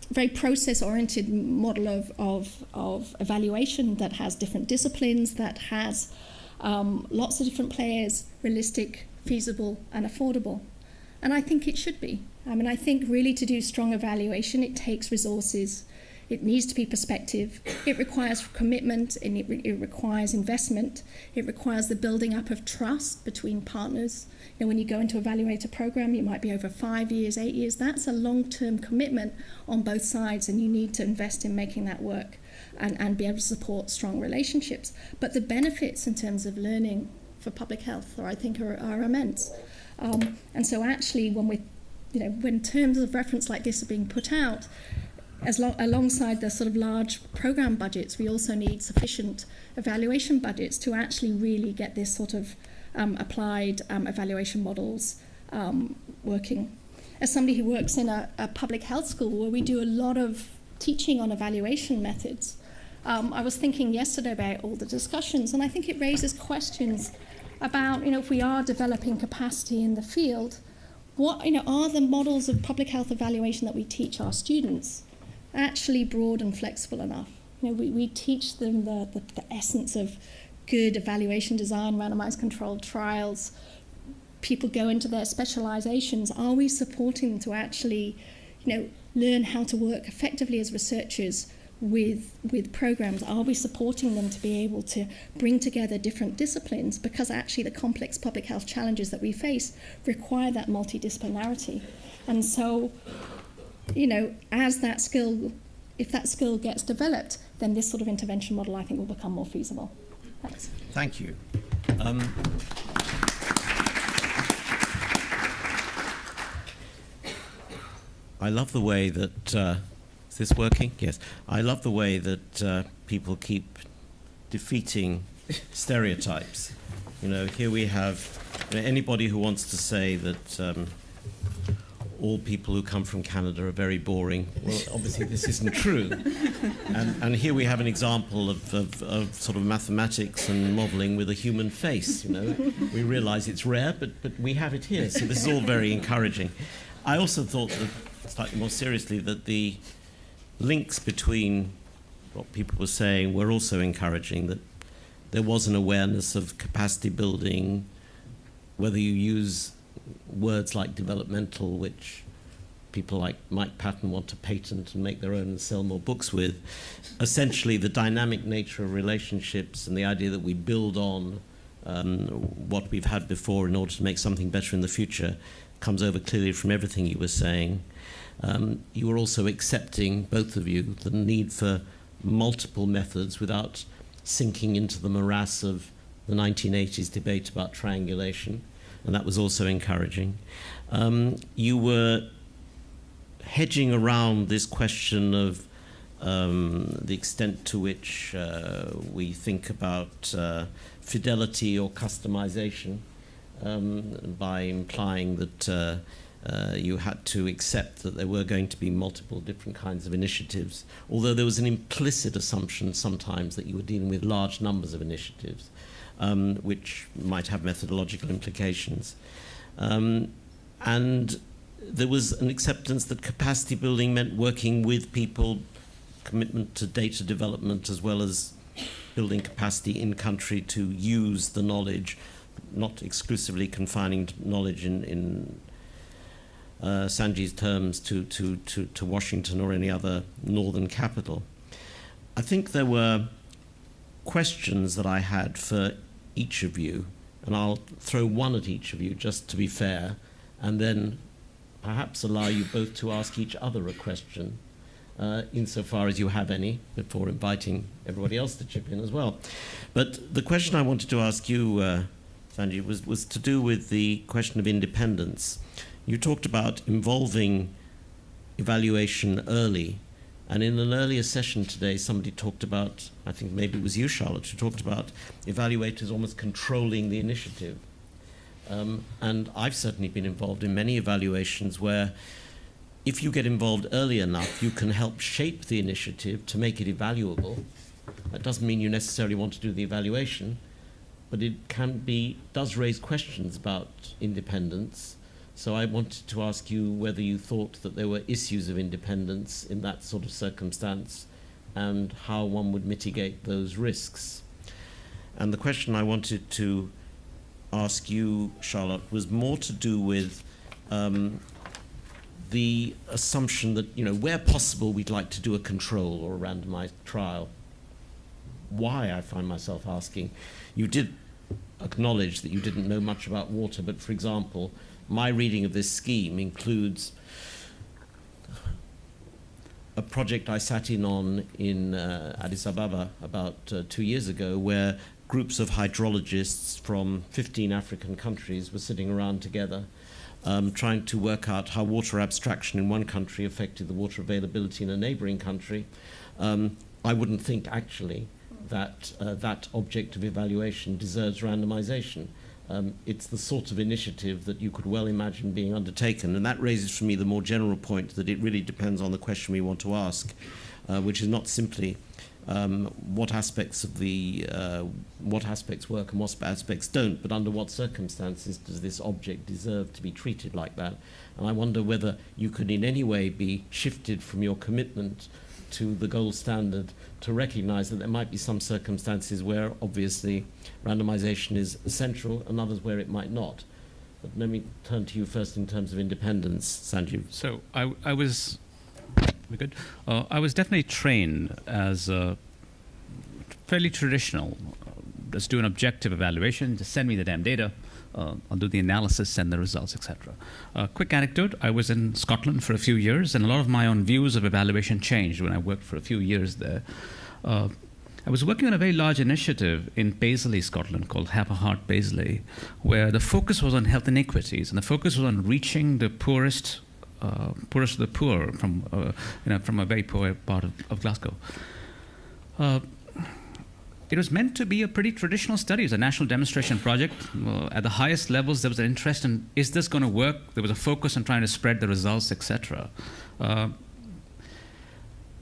S3: very process-oriented model of evaluation that has different disciplines, that has lots of different players, realistic, feasible, and affordable. And I think it should be. I think really to do strong evaluation, it takes resources, It needs to be perspective. It requires commitment, and it requires investment. It requires the building up of trust between partners. You know, when you go into evaluate a program, it might be over 5 years, 8 years. That's a long-term commitment on both sides, and you need to invest in making that work and be able to support strong relationships. But the benefits in terms of learning for public health, I think, are immense. And so actually, when terms of reference like this are being put out, alongside the sort of large program budgets, we also need sufficient evaluation budgets to actually really get this sort of applied evaluation models working. As somebody who works in a public health school where we do a lot of teaching on evaluation methods, I was thinking yesterday about all the discussions, and I think it raises questions about, if we are developing capacity in the field, what are the models of public health evaluation that we teach our students actually broad and flexible enough? We teach them the essence of good evaluation design, randomized controlled trials. People go into their specializations. Are we supporting them to actually, learn how to work effectively as researchers with programs? Are we supporting them to be able to bring together different disciplines? Because actually the complex public health challenges that we face require that multidisciplinarity. And so, as that skill, if that skill gets developed, then this sort of intervention model, I think, will become more feasible. Thanks.
S5: Thank you. I love the way that, is this working? Yes. I love the way that people keep defeating stereotypes. Here we have anybody who wants to say that all people who come from Canada are very boring. Well, obviously this isn't true. And here we have an example of sort of mathematics and modelling with a human face. We realise it's rare, but we have it here. So this is all very encouraging. I also thought that, slightly more seriously, that the links between what people were saying were also encouraging, that there was an awareness of capacity building, whether you use words like developmental, which people like Mike Patton want to patent and make their own and sell more books with. Essentially, the dynamic nature of relationships and the idea that we build on what we've had before in order to make something better in the future comes over clearly from everything you were saying. You were also accepting, both of you, the need for multiple methods without sinking into the morass of the 1980s debate about triangulation, and that was also encouraging. You were hedging around this question of the extent to which we think about fidelity or customization by implying that you had to accept that there were going to be multiple different kinds of initiatives, although there was an implicit assumption sometimes that you were dealing with large numbers of initiatives, which might have methodological implications. And there was an acceptance that capacity building meant working with people, commitment to data development, as well as building capacity in country to use the knowledge, not exclusively confining knowledge in Sanji's terms to Washington or any other northern capital. I think there were questions that I had for each of you, and I'll throw one at each of you just to be fair, and then perhaps allow you both to ask each other a question, insofar as you have any, before inviting everybody else to chip in as well. But the question I wanted to ask you, Sanji, was to do with the question of independence. You talked about involving evaluation early, and in an earlier session today, somebody talked about, I think maybe it was you, Charlotte, who talked about evaluators almost controlling the initiative. And I've certainly been involved in many evaluations where if you get involved early enough, you can help shape the initiative to make it evaluable. That doesn't mean you necessarily want to do the evaluation, but it does raise questions about independence. So I wanted to ask you whether you thought that there were issues of independence in that sort of circumstance and how one would mitigate those risks. And the question I wanted to ask you, Charlotte, was more to do with the assumption that, where possible, we'd like to do a control or a randomized trial. Why, I find myself asking. You did acknowledge that you didn't know much about water, but for example, my reading of this scheme includes a project I sat in on in Addis Ababa about 2 years ago, where groups of hydrologists from 15 African countries were sitting around together, trying to work out how water abstraction in one country affected the water availability in a neighboring country. I wouldn't think, actually, that that object of evaluation deserves randomization. It's the sort of initiative that you could well imagine being undertaken, and that raises for me the more general point that it really depends on the question we want to ask, which is not simply what aspects work and what aspects don't, but under what circumstances does this object deserve to be treated like that? And I wonder whether you could in any way be shifted from your commitment to the gold standard to recognize that there might be some circumstances where obviously randomization is essential and others where it might not. But let me turn to you first in terms of independence, Sanjeev.
S2: So I was... We good? I was definitely trained as a fairly traditional. Just do an objective evaluation, just send me the damn data, I'll do the analysis, send the results, etc. Quick anecdote, I was in Scotland for a few years, and a lot of my own views of evaluation changed when I worked for a few years there. I was working on a very large initiative in Paisley, Scotland, called Have a Heart Paisley, where the focus was on health inequities, and the focus was on reaching the poorest of the poor from a very poor part of Glasgow. It was meant to be a pretty traditional study. It was a national demonstration project. At the highest levels, there was an interest in, is this going to work? There was a focus on trying to spread the results, etc.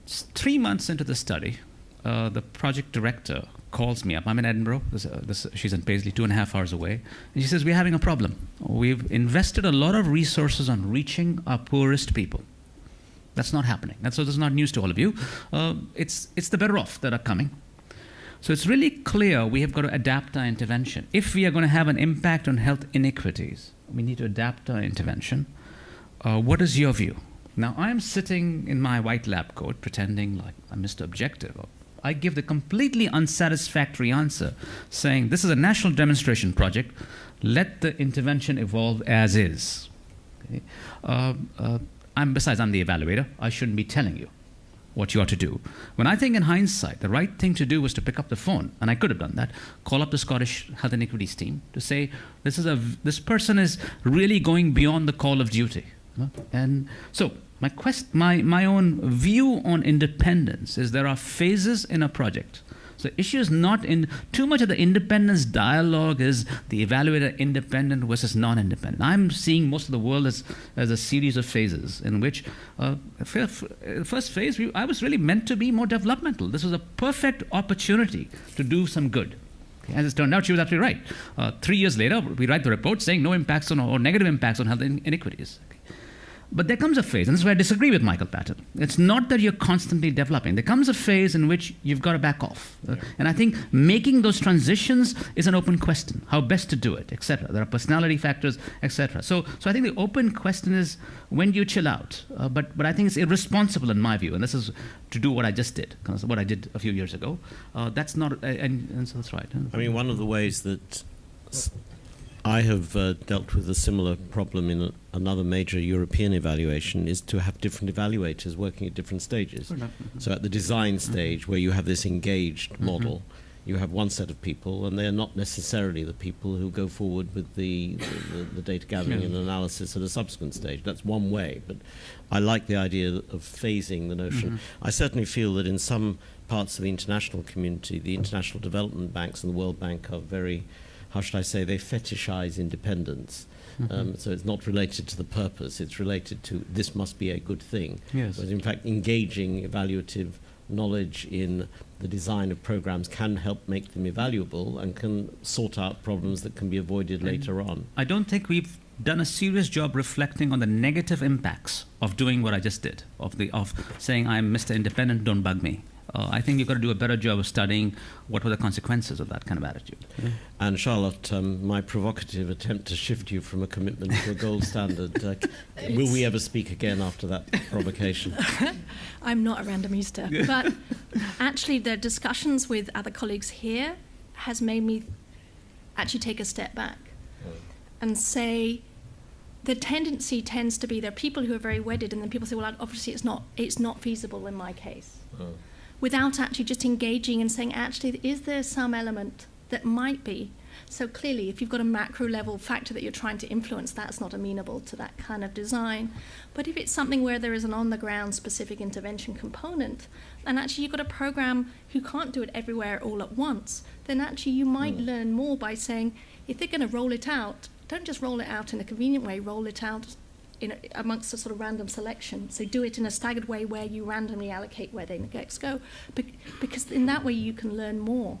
S2: 3 months into the study, the project director calls me up. I'm in Edinburgh. She's in Paisley, 2.5 hours away. And she says, we're having a problem. We've invested a lot of resources on reaching our poorest people. That's not happening. And so this is not news to all of you. It's the better off that are coming. So it's really clear we have got to adapt our intervention. If we are going to have an impact on health inequities, we need to adapt our intervention. What is your view? Now, I'm sitting in my white lab coat pretending like I'm Mr. Objective. I give the completely unsatisfactory answer, saying this is a national demonstration project. Let the intervention evolve as is. Okay? Besides, I'm the evaluator. I shouldn't be telling you what you ought to do. When I think in hindsight, the right thing to do was to pick up the phone, and I could have done that, call up the Scottish Health Inequities team to say, this person is really going beyond the call of duty. And so my own view on independence is there are phases in a project. So the issue is not in too much of the independence dialogue is the evaluator independent versus non-independent. I'm seeing most of the world as a series of phases in which first phase, I was really meant to be more developmental. This was a perfect opportunity to do some good. As it turned out, she was absolutely right. 3 years later, we write the report saying no impacts on or negative impacts on health inequities. But there comes a phase, and this is where I disagree with Michael Patton. It's not that you're constantly developing. There comes a phase in which you've got to back off. And I think making those transitions is an open question, how best to do it, etc. There are personality factors, etc. So I think the open question is, when do you chill out? But I think it's irresponsible in my view, and this is to do what I just did, what I did a few years ago. That's not, and so that's right.
S5: I mean, one of the ways that I have dealt with a similar problem in another major European evaluation is to have different evaluators working at different stages. So at the design stage, where you have this engaged model, you have one set of people, and they're not necessarily the people who go forward with the data gathering and analysis at a subsequent stage. That's one way, but I like the idea of phasing the notion. I certainly feel that in some parts of the international community, the international development banks and the World Bank are very, how should I say, they fetishize independence. So it's not related to the purpose, it's related to this must be a good thing.
S2: Yes.
S5: But in fact, engaging evaluative knowledge in the design of programs can help make them evaluable and can sort out problems that can be avoided later on.
S2: I don't think we've done a serious job reflecting on the negative impacts of doing what I just did, of saying I'm Mr. Independent, don't bug me. I think you've got to do a better job of studying what were the consequences of that kind of attitude.
S5: And Charlotte, my provocative attempt to shift you from a commitment to a gold standard, will we ever speak again after that provocation?
S3: I'm not a randomista, but actually the discussions with other colleagues here has made me actually take a step back and say the tendency tends to be there are people who are very wedded, and then people say, well, obviously it's not feasible in my case. Without actually just engaging and saying, actually, is there some element that might be? So clearly, if you've got a macro level factor that you're trying to influence, that's not amenable to that kind of design. But if it's something where there is an on-the-ground specific intervention component, and actually you've got a program who can't do it everywhere all at once, then actually you might learn more by saying, if they're going to roll it out, don't just roll it out in a convenient way, roll it out amongst a sort of random selection. So do it in a staggered way where you randomly allocate where they next go, because in that way you can learn more.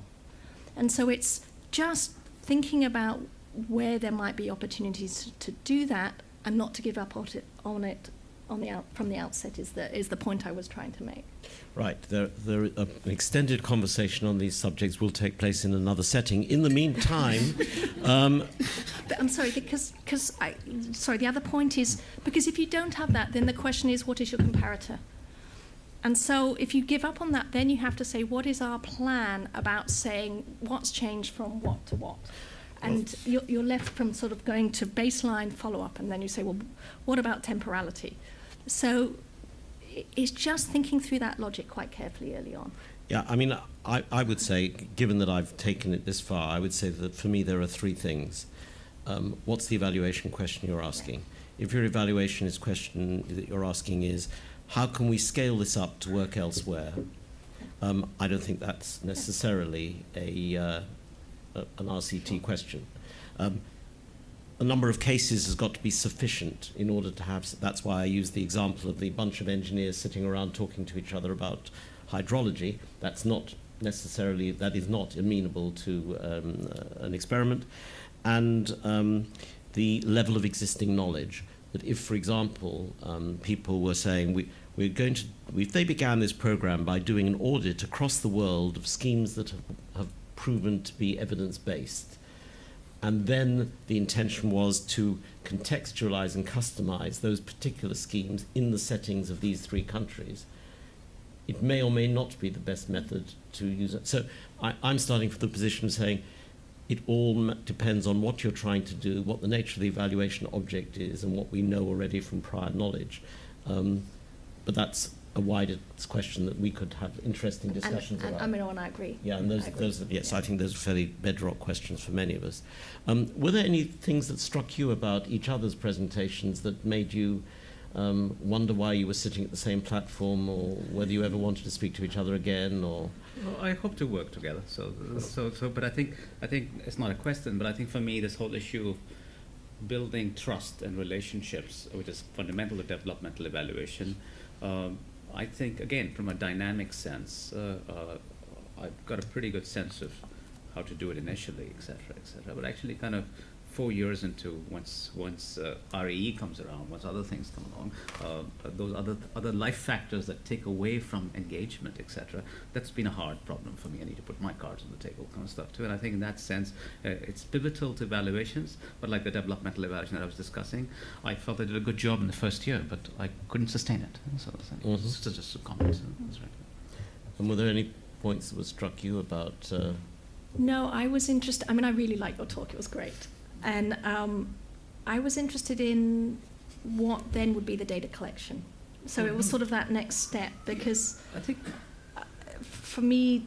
S3: And so it's just thinking about where there might be opportunities to do that, and not to give up on it from the outset is the point I was trying to make.
S5: Right. An extended conversation on these subjects will take place in another setting. In the meantime...
S3: But I'm sorry, the other point is, because if you don't have that, then the question is, what is your comparator? And so if you give up on that, then you have to say, what is our plan about saying what's changed from what to what? And you're left from sort of going to baseline follow-up, and then you say, well, what about temporality? So it's just thinking through that logic quite carefully early on.
S5: Yeah, I mean, I would say, given that I've taken it this far, I would say that for me there are three things. What's the evaluation question you're asking? If your evaluation question that you're asking is, how can we scale this up to work elsewhere? I don't think that's necessarily an RCT question. A number of cases has got to be sufficient in order to have, that's why I use the example of the bunch of engineers sitting around talking to each other about hydrology. That's not necessarily, that is not amenable to an experiment. And the level of existing knowledge. That if, for example, people were saying, we're going to, if they began this program by doing an audit across the world of schemes that have proven to be evidence-based, and then the intention was to contextualize and customize those particular schemes in the settings of these three countries, it may or may not be the best method to use it. So I'm starting from the position of saying it all depends on what you're trying to do, what the nature of the evaluation object is, and what we know already from prior knowledge. But that's a wider question that we could have interesting discussions about.
S3: I mean, I agree.
S5: Yeah, and those yes, I think those are fairly bedrock questions for many of us. Were there any things that struck you about each other's presentations that made you wonder why you were sitting at the same platform, or whether you ever wanted to speak to each other again, or?
S2: Well, I hope to work together. But I think it's not a question. But I think for me, this whole issue of building trust and relationships, which is fundamental to developmental evaluation. I think, again, from a dynamic sense, I've got a pretty good sense of how to do it initially, et cetera. But actually, kind of 4 years into, once RAE comes around, once other things come along, those other life factors that take away from engagement, et cetera, that's been a hard problem for me. I need to put my cards on the table, kind of stuff too. And I think in that sense, it's pivotal to evaluations. But like the developmental evaluation that I was discussing, I felt I did a good job in the first year, but I couldn't sustain it. So it's just a comment. That's right.
S5: And were there any points that struck you about?
S3: No, I was interested. I mean, I really liked your talk. It was great. And I was interested in what then would be the data collection. So it was sort of that next step, because I think for me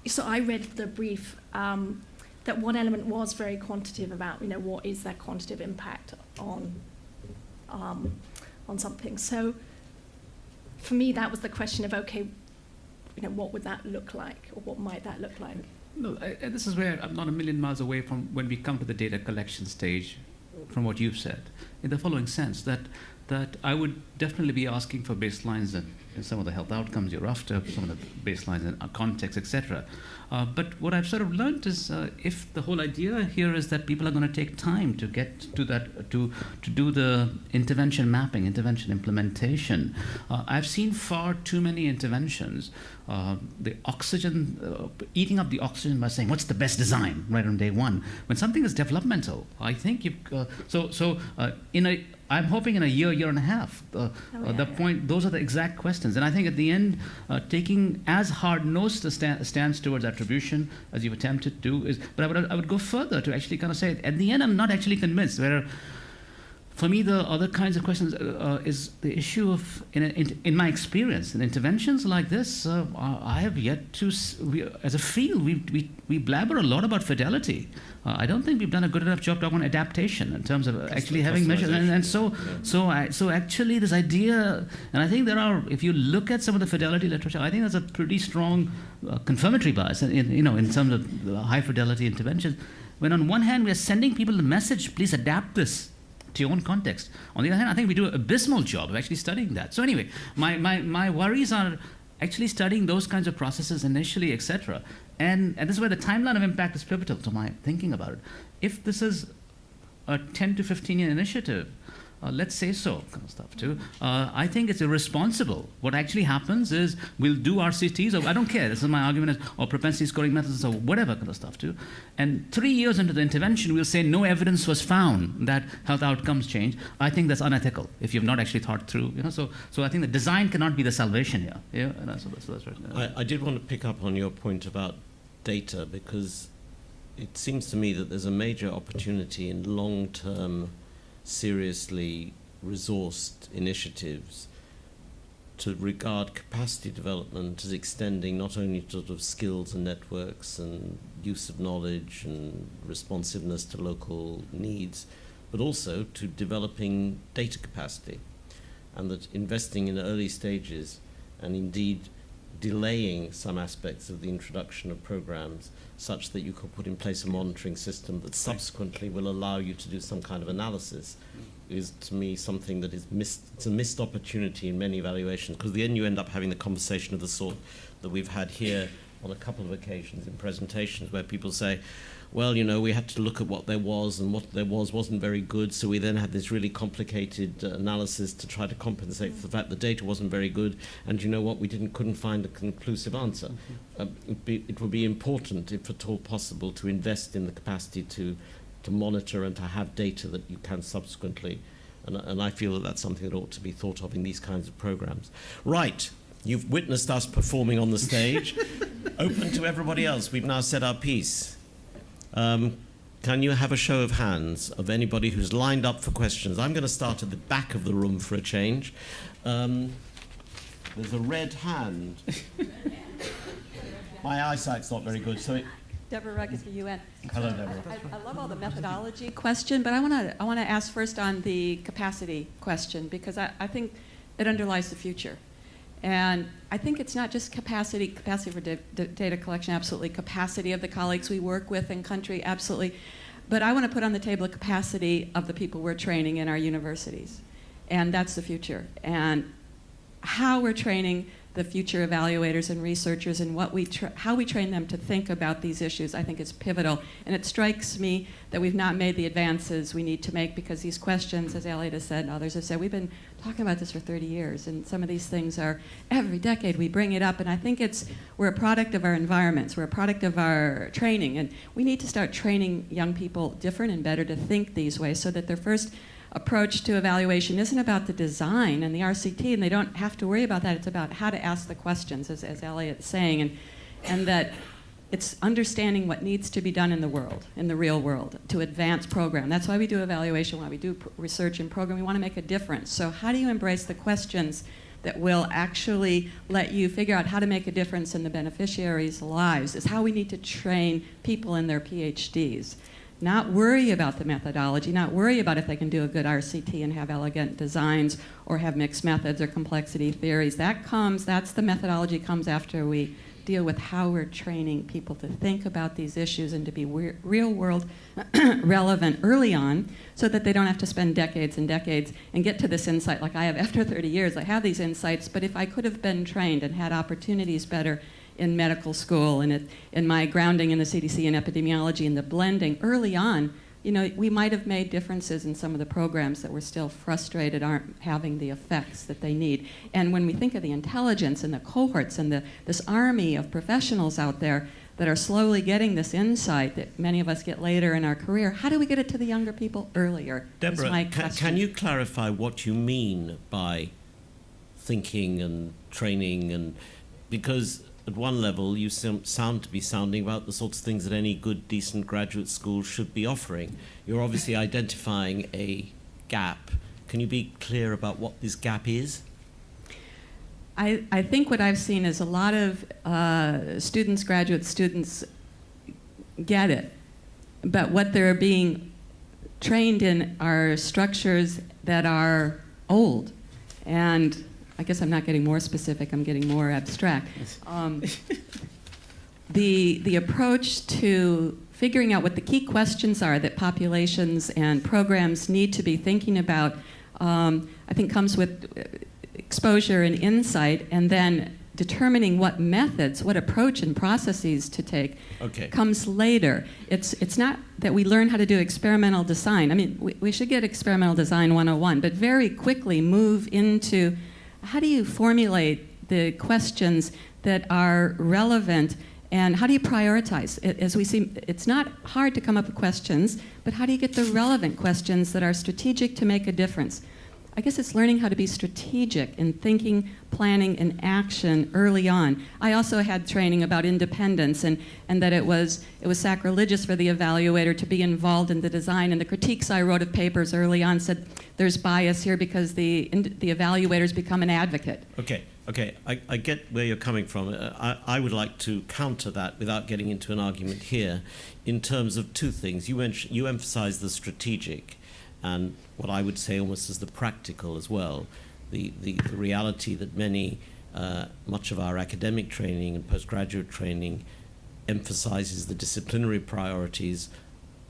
S3: so I read the brief that one element was very quantitative about, what is that quantitative impact on something. So for me, that was the question of, okay, what would that look like, or what might that look like?
S2: No, this is where I'm not a million miles away from when we come to the data collection stage, from what you've said, in the following sense, that I would definitely be asking for baselines some of the health outcomes you're after, some of the baselines and context, etc. But what I've sort of learned is if the whole idea here is that people are going to take time to get to that, to do the intervention mapping, intervention implementation, I've seen far too many interventions, the oxygen, eating up the oxygen by saying, what's the best design right on day one? When something is developmental, I think I'm hoping in a year and a half, the point, those are the exact questions. And I think at the end, taking as hard-nosed a stance towards attribution as you've attempted to is, but I would go further to actually kind of say, at the end, I'm not actually convinced. For me, the other kinds of questions is the issue of, in my experience, in interventions like this, I have yet to, as a field, we blabber a lot about fidelity. I don't think we've done a good enough job talking on adaptation in terms of actually having measures. And so actually this idea, and I think there are, if you look at some of the fidelity literature, I think there's a pretty strong confirmatory bias in terms of the high fidelity interventions. When on one hand, we are sending people the message, please adapt this to your own context. On the other hand, I think we do an abysmal job of actually studying that. So anyway, my worries are actually studying those kinds of processes initially, etc. And this is where the timeline of impact is pivotal to my thinking about it. If this is a 10 to 15 year initiative, let's say so, kind of stuff too. I think it's irresponsible. What actually happens is we'll do RCTs, or I don't care, this is my argument, or propensity scoring methods, or whatever kind of stuff too. And 3 years into the intervention, we'll say no evidence was found that health outcomes change. I think that's unethical if you've not actually thought through. So I think the design cannot be the salvation here. Yeah, and that's right.
S5: I did want to pick up on your point about data, because it seems to me that there's a major opportunity in long-term, seriously resourced initiatives to regard capacity development as extending not only to sort of skills and networks and use of knowledge and responsiveness to local needs, but also to developing data capacity, and that investing in early stages and indeed delaying some aspects of the introduction of programs such that you could put in place a monitoring system that subsequently will allow you to do some kind of analysis is, to me, something that is it's a missed opportunity in many evaluations, because then you end up having the conversation of the sort that we've had here on a couple of occasions in presentations where people say, well, we had to look at what there was, and what there wasn't very good, so we then had this really complicated analysis to try to compensate for the fact the data wasn't very good, and you know what, we couldn't find a conclusive answer. It would be important, if at all possible, to invest in the capacity to monitor and to have data that you can subsequently, and I feel that that's something that ought to be thought of in these kinds of programs. Right. You've witnessed us performing on the stage. Open to everybody else. We've now said our piece. Can you have a show of hands of anybody who's lined up for questions? I'm going to start at the back of the room for a change. There's a red hand. My eyesight's not very good, so
S6: Deborah Rugged, the UN.
S5: Hello, Deborah.
S6: I love all the methodology question, but I want to ask first on the capacity question, because I think it underlies the future. And I think it's not just capacity for data collection, absolutely, capacity of the colleagues we work with in country, absolutely. But I want to put on the table the capacity of the people we're training in our universities. And that's the future. And how we're training the future evaluators and researchers, and how we train them to think about these issues, I think is pivotal. And it strikes me that we've not made the advances we need to make, because these questions, as Elliot has said and others have said, we've been talking about this for 30 years, and some of these things are, every decade we bring it up, and I think we're a product of our environments, we're a product of our training, and we need to start training young people different and better to think these ways, so that their first approach to evaluation isn't about the design and the RCT, and they don't have to worry about that. It's about how to ask the questions, as Elliot's saying, and that it's understanding what needs to be done in the world, in the real world, to advance program. That's why we do evaluation, why we do research and program. We want to make a difference. So how do you embrace the questions that will actually let you figure out how to make a difference in the beneficiaries' lives? Is how we need to train people in their PhDs. Not worry about the methodology, not worry about if they can do a good RCT and have elegant designs or have mixed methods or complexity theories. That's the methodology comes after we deal with how we're training people to think about these issues and to be real-world relevant early on so that they don't have to spend decades and decades and get to this insight like I have after 30 years. I have these insights, but if I could have been trained and had opportunities better in medical school and in my grounding in the CDC and epidemiology and the blending early on, you know, we might have made differences in some of the programs that we're still frustrated aren't having the effects that they need. And when we think of the intelligence and the cohorts and this army of professionals out there that are slowly getting this insight that many of us get later in our career, how do we get it to the younger people earlier?
S5: Deborah, can you clarify what you mean by thinking and training? And because at one level, you sound to be sounding about the sorts of things that any good, decent graduate school should be offering. You're obviously identifying a gap. Can you be clear about what this gap is?
S6: I think what I've seen is a lot of students, graduate students, get it. But what they're being trained in are structures that are old. And I guess I'm not getting more specific, I'm getting more abstract. The approach to figuring out what the key questions are that populations and programs need to be thinking about, I think comes with exposure and insight, and then determining what methods, what approach and processes to take comes later. It's not that we learn how to do experimental design. I mean, we should get experimental design 101, but very quickly move into how do you formulate the questions that are relevant, and how do you prioritize? As we see, it's not hard to come up with questions, but how do you get the relevant questions that are strategic to make a difference? I guess it's learning how to be strategic in thinking, planning, and action early on. I also had training about independence and that it was sacrilegious for the evaluator to be involved in the design. And the critiques I wrote of papers early on said there's bias here because the evaluators become an advocate.
S5: Okay. I get where you're coming from. I would like to counter that without getting into an argument here in terms of two things. You emphasize the strategic and what I would say almost as the practical as well, the reality that much of our academic training and postgraduate training emphasizes the disciplinary priorities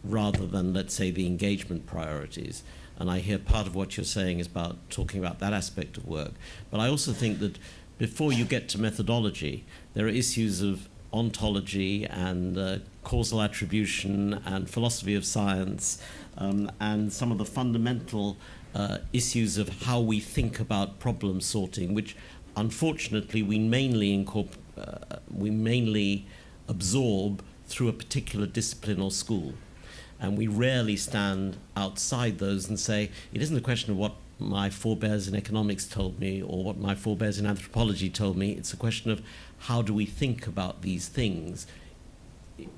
S5: rather than, let's say, the engagement priorities. And I hear part of what you're saying is about talking about that aspect of work. But I also think that before you get to methodology, there are issues of ontology and causal attribution and philosophy of science and some of the fundamental issues of how we think about problem sorting, which unfortunately we mainly absorb through a particular discipline or school. And we rarely stand outside those and say, it isn't a question of what my forebears in economics told me or what my forebears in anthropology told me. It's a question of how do we think about these things.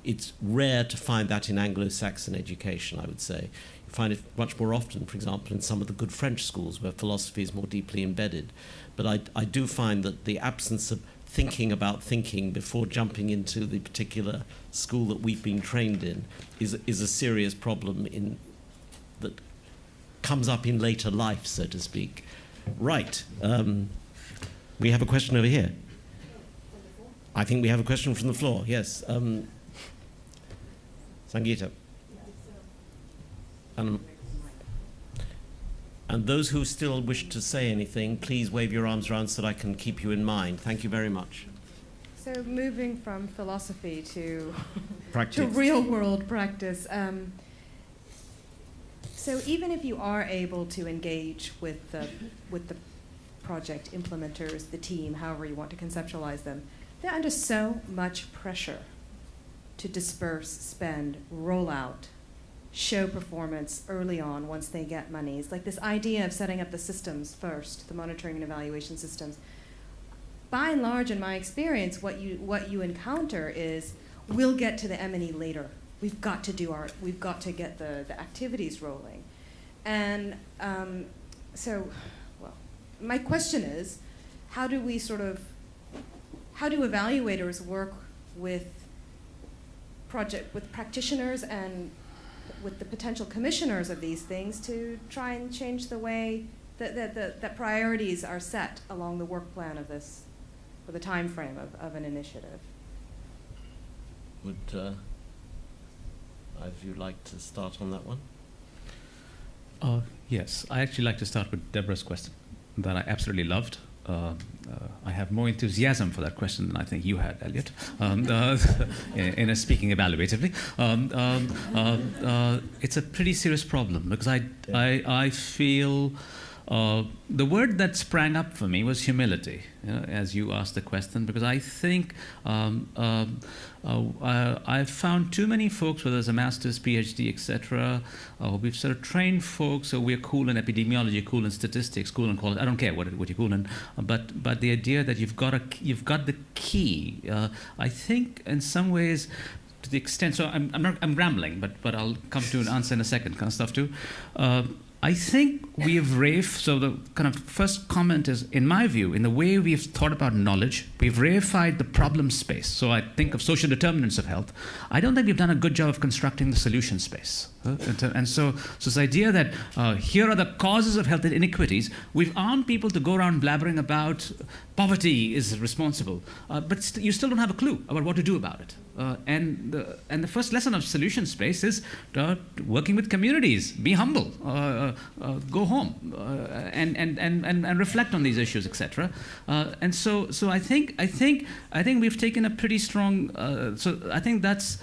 S5: It's rare to find that in Anglo-Saxon education, I would say. You find it much more often, for example, in some of the good French schools where philosophy is more deeply embedded. But I do find that the absence of thinking about thinking before jumping into the particular school that we've been trained in is a serious problem that comes up in later life, so to speak. Right. We have a question over here. I think we have a question from the floor. Yes. Sangeeta. And those who still wish to say anything, please wave your arms around so that I can keep you in mind. Thank you very much.
S7: So moving from philosophy to
S5: Practice.
S7: to real-world practice. So even if you are able to engage with the project implementers, the team, however you want to conceptualize them, they're under so much pressure to disperse, spend, roll out, show performance early on once they get monies. Like this idea of setting up the systems first, the monitoring and evaluation systems. By and large, in my experience, what you encounter is we'll get to the M&E later. We've got to get the activities rolling. And my question is, how do evaluators work with practitioners and with the potential commissioners of these things to try and change the way that priorities are set along the work plan of this, or the time frame of an initiative?
S5: Would either of you like to start on that one?
S2: Yes, I actually like to start with Deborah's question that I absolutely loved. I have more enthusiasm for that question than I think you had, Elliot, in speaking evaluatively. It's a pretty serious problem because I feel the word that sprang up for me was humility, as you asked the question, because I think I've found too many folks, whether it's a master's, PhD, etc., we've sort of trained folks, so we're cool in epidemiology, cool in statistics, cool in quality. I don't care what you're cool in, but the idea that you've got the key. I think in some ways, to the extent, so I'm rambling, but I'll come to an answer in a second, kind of stuff too. I think we have so the kind of first comment is, in my view, in the way we've thought about knowledge, we've reified the problem space. So I think of social determinants of health. I don't think we've done a good job of constructing the solution space. And so this idea that here are the causes of health inequities, we've armed people to go around blabbering about poverty is responsible, but you still don't have a clue about what to do about it. And the first lesson of solution space is working with communities. Be humble. Go home and reflect on these issues, etc. And so I think we've taken a pretty strong. So I think that's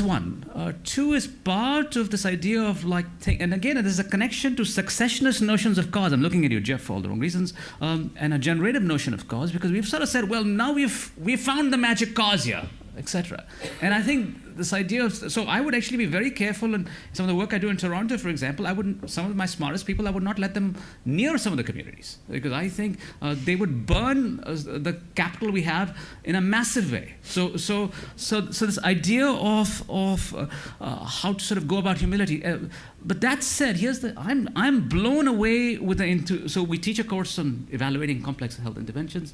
S2: one. Two is part of this idea of and again, there's a connection to successionist notions of cause. I'm looking at you, Jeff, for all the wrong reasons, and a generative notion of cause, because we've sort of said, well, now we've found the magic cause here, etc. And I think this idea of, so I would actually be very careful in some of the work I do in Toronto, for example. Some of my smartest people, I would not let them near some of the communities, because I think they would burn the capital we have in a massive way. So this idea of how to sort of go about humility. But that said, I'm blown away with so we teach a course on evaluating complex health interventions.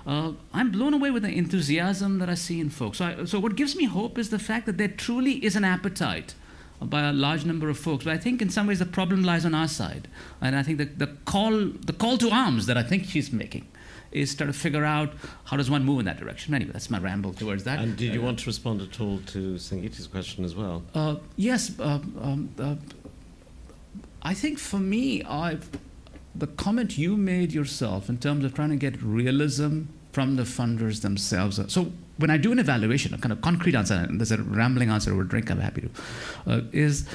S2: I'm blown away with the enthusiasm that I see in folks. So what gives me hope is the fact that there truly is an appetite by a large number of folks. But I think in some ways the problem lies on our side. And I think that the call to arms that I think she's making is try to figure out how does one move in that direction. Anyway, that's my ramble towards that.
S5: And did you want to respond at all to Sangeeta's question as well?
S2: Yes. I think for me, the comment you made yourself in terms of trying to get realism from the funders themselves. So when I do an evaluation, a kind of concrete answer, and there's a rambling answer over a drink, I'm happy to, is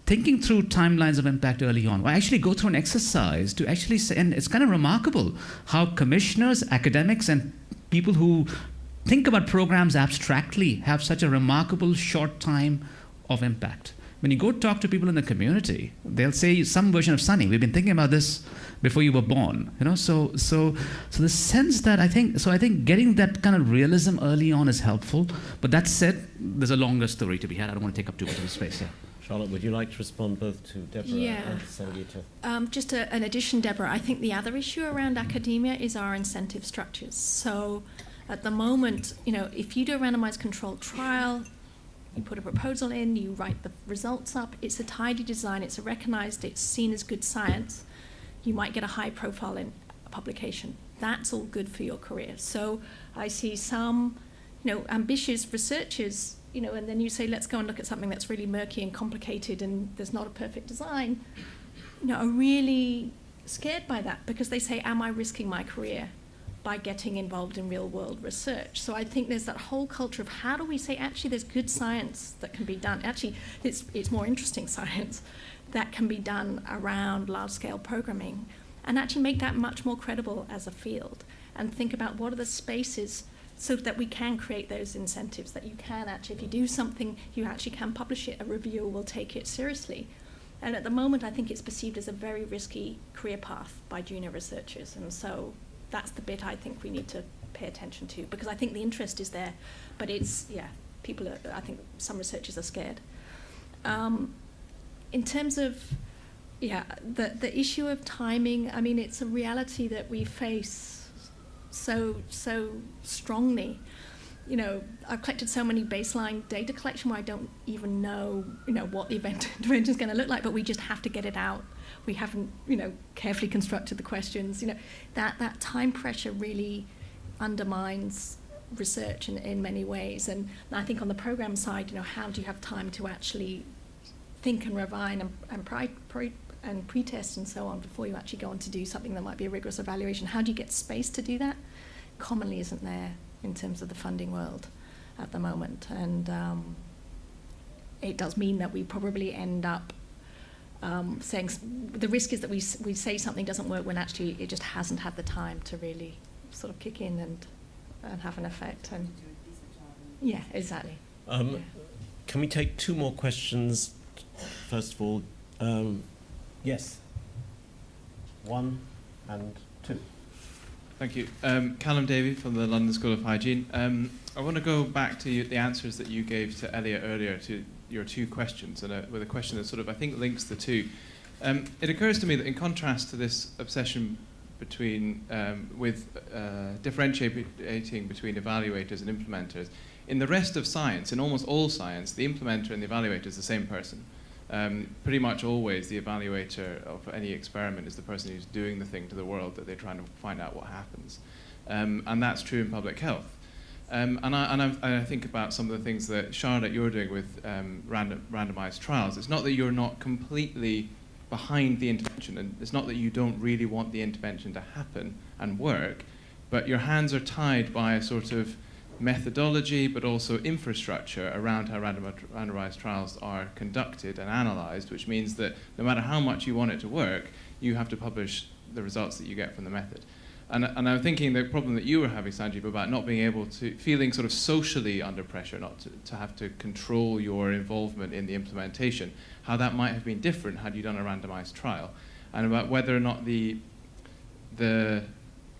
S2: thinking through timelines of impact early on. I actually go through an exercise to actually say, and it's kind of remarkable how commissioners, academics, and people who think about programs abstractly have such a remarkable short time of impact. When you go talk to people in the community, they'll say some version of Sunny. We've been thinking about this before you were born. So the sense that I think getting that kind of realism early on is helpful. But that said, there's a longer story to be had. I don't want to take up too much of the space here.
S5: Charlotte, would you like to respond both to Deborah and Sangeeta?
S3: Just an addition, Deborah. I think the other issue around academia is our incentive structures. So at the moment, if you do a randomized controlled trial, you put a proposal in, you write the results up, it's a tidy design, it's recognized, it's seen as good science, you might get a high profile in a publication. That's all good for your career. So I see some, ambitious researchers, and then you say, let's go and look at something that's really murky and complicated and there's not a perfect design, are really scared by that because they say, am I risking my career by getting involved in real-world research? So I think there's that whole culture of how do we say, actually, there's good science that can be done. Actually, it's more interesting science that can be done around large-scale programming, and actually make that much more credible as a field, and think about what are the spaces so that we can create those incentives, that you can actually, if you do something, you actually can publish it, a reviewer will take it seriously. And at the moment, I think it's perceived as a very risky career path by junior researchers, and so that's the bit I think we need to pay attention to, because I think the interest is there, but I think some researchers are scared. In terms of, the issue of timing, it's a reality that we face so strongly. I've collected so many baseline data collection where I don't even know, what the intervention is going to look like, but we just have to get it out. We haven't, carefully constructed the questions. That time pressure really undermines research in many ways. And I think on the program side, how do you have time to actually think and refine and pre-test and so on before you actually go on to do something that might be a rigorous evaluation? How do you get space to do that? Commonly isn't there in terms of the funding world at the moment. And it does mean that we probably end up saying, the risk is that we say something doesn't work when actually it just hasn't had the time to really sort of kick in and have an effect. And yeah, exactly.
S5: Can we take 2 more questions? First of all, yes. 1 and 2.
S8: Thank you. Callum Davey from the London School of Hygiene. I want to go back to the answers that you gave to Elliot earlier to your 2 questions, and with a question that sort of, I think, links the 2. It occurs to me that in contrast to this obsession between, differentiating between evaluators and implementers, in the rest of science, in almost all science, the implementer and the evaluator is the same person. Pretty much always the evaluator of any experiment is the person who's doing the thing to the world that they're trying to find out what happens. And that's true in public health. And I think about some of the things that, Charlotte, you're doing with randomized trials. It's not that you're not completely behind the intervention, and it's not that you don't really want the intervention to happen and work, but your hands are tied by a sort of methodology, but also infrastructure around how randomized trials are conducted and analyzed, which means that no matter how much you want it to work, you have to publish the results that you get from the method. And I'm thinking the problem that you were having, Sanjeev, about not being able to, feeling sort of socially under pressure, not to have to control your involvement in the implementation, how that might have been different had you done a randomized trial, and about whether or not the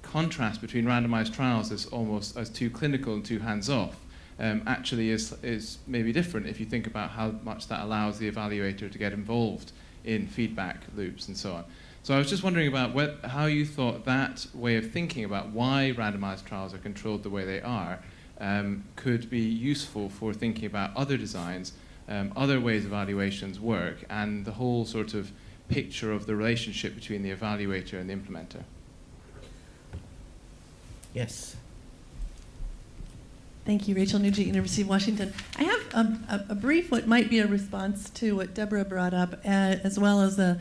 S8: contrast between randomized trials as almost as too clinical and too hands-off actually is maybe different if you think about how much that allows the evaluator to get involved in feedback loops and so on. So I was just wondering about how you thought that way of thinking about why randomized trials are controlled the way they are could be useful for thinking about other designs, other ways evaluations work, and the whole sort of picture of the relationship between the evaluator and the implementer.
S5: Yes.
S9: Thank you, Rachel Nugent, University of Washington. I have a brief, what might be a response to what Deborah brought up, as well as a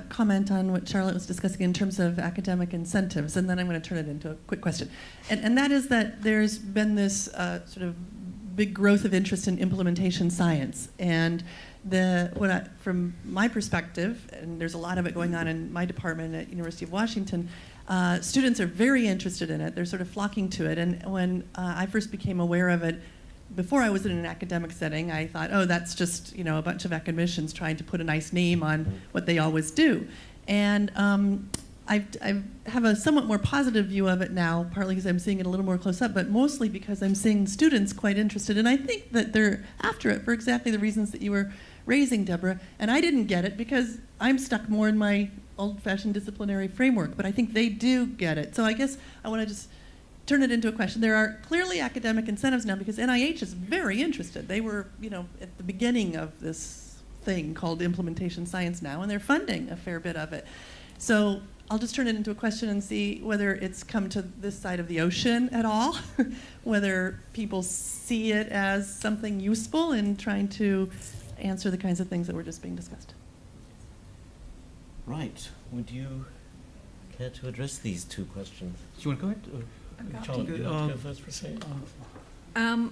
S9: comment on what Charlotte was discussing in terms of academic incentives, and then I'm going to turn it into a quick question. And that is that there's been this sort of big growth of interest in implementation science. And from my perspective, and there's a lot of it going on in my department at University of Washington, students are very interested in it. They're sort of flocking to it. And when I first became aware of it, before I was in an academic setting, I thought, oh, that's just a bunch of academicians trying to put a nice name on what they always do. And I have a somewhat more positive view of it now, partly because I'm seeing it a little more close up, but mostly because I'm seeing students quite interested. And I think that they're after it for exactly the reasons that you were raising, Deborah. And I didn't get it because I'm stuck more in my old-fashioned disciplinary framework, but I think they do get it. So I guess I want to just turn it into a question. There are clearly academic incentives now because NIH is very interested. They were, at the beginning of this thing called implementation science now, and they're funding a fair bit of it. So I'll just turn it into a question and see whether it's come to this side of the ocean at all, whether people see it as something useful in trying to answer the kinds of things that were just being discussed.
S5: Right. Would you care to address these 2 questions?
S2: Do you want to go ahead? Or?
S5: Charlotte, you want to go first for a second?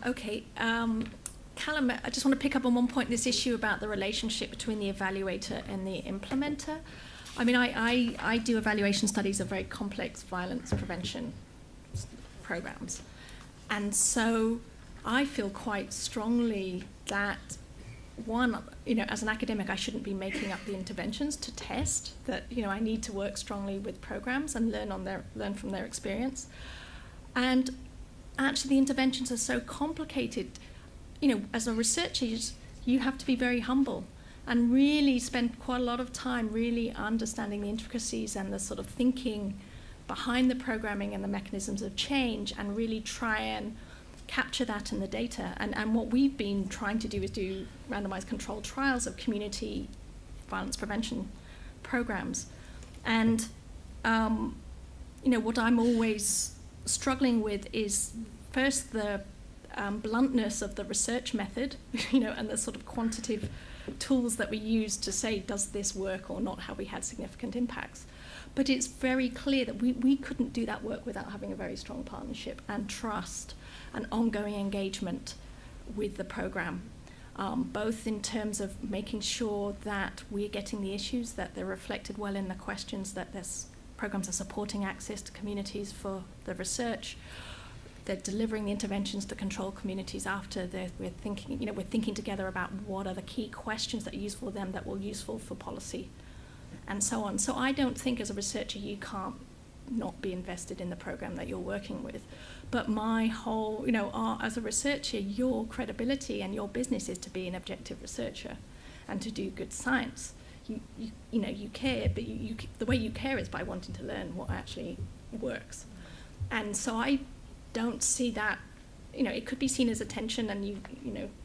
S3: Okay. Callum, I just want to pick up on one point, this issue about the relationship between the evaluator and the implementer. I mean, I do evaluation studies of very complex violence prevention programs. And so I feel quite strongly that, one, as an academic, I shouldn't be making up the interventions to test, that, I need to work strongly with programs and learn from their experience. And actually, the interventions are so complicated. As a researcher, you have to be very humble and really spend quite a lot of time really understanding the intricacies and the sort of thinking behind the programming and the mechanisms of change, and really try and capture that in the data. And what we've been trying to do is do randomized controlled trials of community violence prevention programs. And, what I'm always struggling with is first the bluntness of the research method, and the sort of quantitative tools that we use to say, does this work or not? Have we had significant impacts? But it's very clear that we couldn't do that work without having a very strong partnership and trust and ongoing engagement with the program, both in terms of making sure that we're getting the issues, that they're reflected well in the questions, that this programs are supporting access to communities for the research, they're delivering the interventions to control communities after we're thinking together about what are the key questions that are useful for them that will be useful for policy, and so on. So I don't think as a researcher you can't not be invested in the program that you're working with. But my whole, as a researcher, your credibility and your business is to be an objective researcher and to do good science. You care, but the way you care is by wanting to learn what actually works. And so I don't see that, it could be seen as a tension and you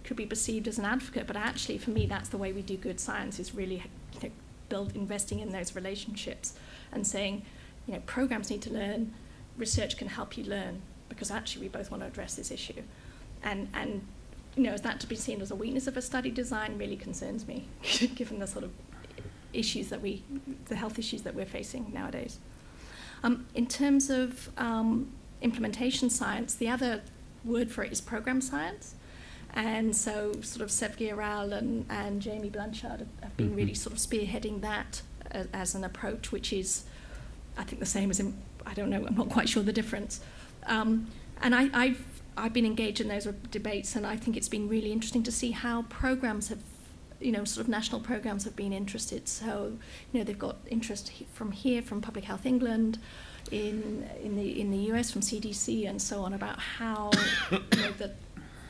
S3: could be perceived as an advocate, but actually for me that's the way we do good science, is really investing in those relationships and saying, programs need to learn, research can help you learn, because actually we both want to address this issue. And is that to be seen as a weakness of a study design really concerns me, given the sort of issues the health issues that we're facing nowadays. In terms of implementation science, the other word for it is program science. And so sort of Sevgi Aral and Jamie Blanchard have been really sort of spearheading that as an approach, which is, I think, the same as I don't know, I'm not quite sure the difference. And I've been engaged in those debates, and I think it's been really interesting to see how programs have, sort of national programs have been interested. So, they've got interest from Public Health England, in the US from CDC and so on, about how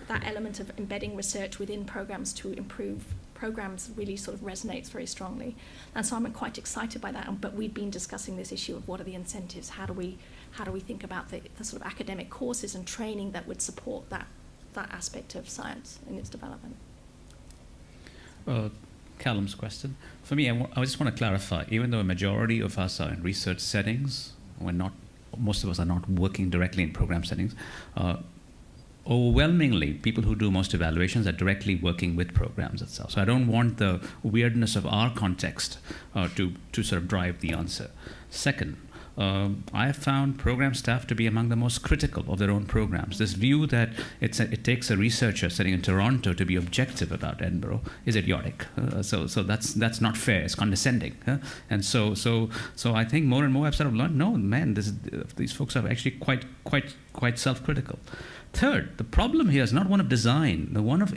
S3: that element of embedding research within programs to improve programs really sort of resonates very strongly. And so I'm quite excited by that. But we've been discussing this issue of what are the incentives, how do we think about the sort of academic courses and training that would support that aspect of science in its development.
S2: Callum's question. For me, I just want to clarify, even though a majority of us are in research settings, most of us are not working directly in program settings, overwhelmingly, people who do most evaluations are directly working with programs itself. So I don't want the weirdness of our context to sort of drive the answer. Second, I have found program staff to be among the most critical of their own programs. This view that it takes a researcher sitting in Toronto to be objective about Edinburgh is idiotic. So that's not fair. It's condescending. And so I think more and more I've sort of learned, no, man, these folks are actually quite self-critical. Third, the problem here is not one of design. The one of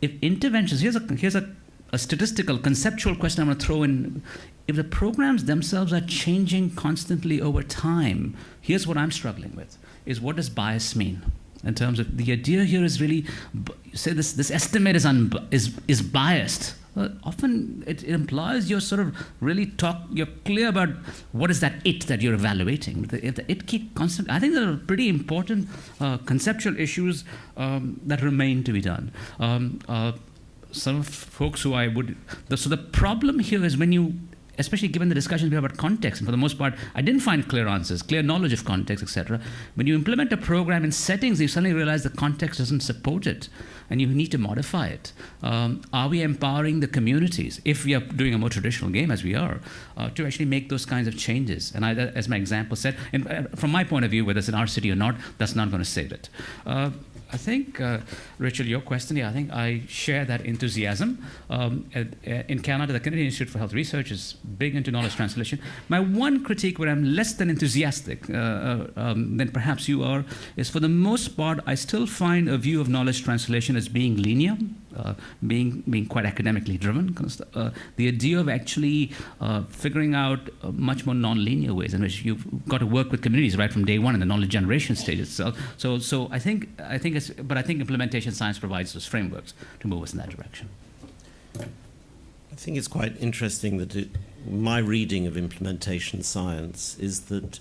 S2: if interventions. Here's a statistical, conceptual question I'm going to throw in. If the programs themselves are changing constantly over time, here's what I'm struggling with: is what does bias mean? In terms of the idea here is really, say this estimate is biased. Often it implies you're sort of you're clear about what is that it that you're evaluating. If the it keep constant, I think there are pretty important conceptual issues that remain to be done. Some folks who so the problem here is when you, especially given the discussions we have about context, and for the most part, I didn't find clear answers, clear knowledge of context, etc. When you implement a program in settings, you suddenly realize the context doesn't support it, and you need to modify it. Are we empowering the communities, if we are doing a more traditional game, as we are, to actually make those kinds of changes? And as my example said, from my point of view, whether it's in our city or not, that's not going to save it. I think, Rachel, your question, I think I share that enthusiasm. In Canada, the Canadian Institute for Health Research is big into knowledge translation. My one critique where I'm less than enthusiastic than perhaps you are is, for the most part, I still find a view of knowledge translation as being linear, being quite academically driven. The idea of actually figuring out much more non-linear ways in which you've got to work with communities right from day one in the knowledge generation stage itself. So I think implementation science provides those frameworks to move us in that direction.
S5: I think it's quite interesting that my reading of implementation science is that,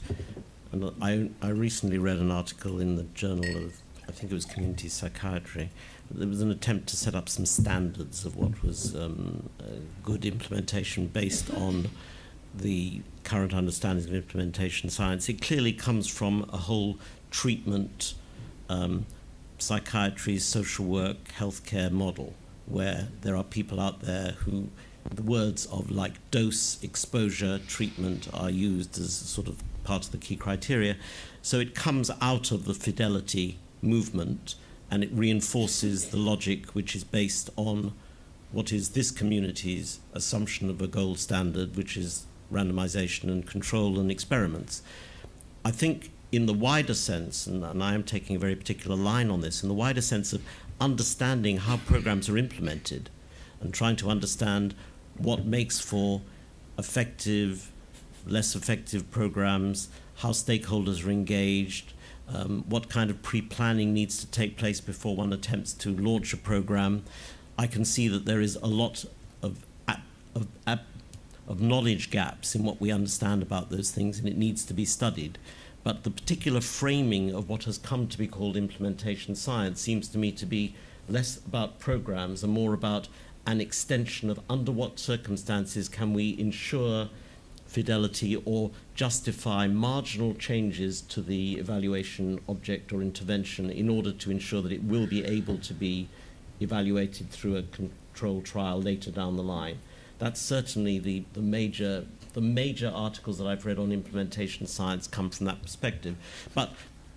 S5: and I recently read an article in the Journal of, I think it was Community Psychiatry. There was an attempt to set up some standards of what was good implementation based on the current understandings of implementation science. It clearly comes from a whole treatment psychiatry's social work, healthcare model, where there are people out there who the words of like dose, exposure, treatment are used as sort of part of the key criteria. So it comes out of the fidelity movement and it reinforces the logic which is based on what is this community's assumption of a gold standard, which is randomization and control and experiments. I think in the wider sense, and I am taking a very particular line on this, in the wider sense of understanding how programs are implemented and trying to understand what makes for effective, less effective programs, how stakeholders are engaged, what kind of pre-planning needs to take place before one attempts to launch a program. I can see that there is a lot of knowledge gaps in what we understand about those things, and it needs to be studied. But the particular framing of what has come to be called implementation science seems to me to be less about programs and more about an extension of under what circumstances can we ensure fidelity or justify marginal changes to the evaluation object or intervention in order to ensure that it will be able to be evaluated through a controlled trial later down the line. That's certainly the major articles that I've read on implementation science come from that perspective. But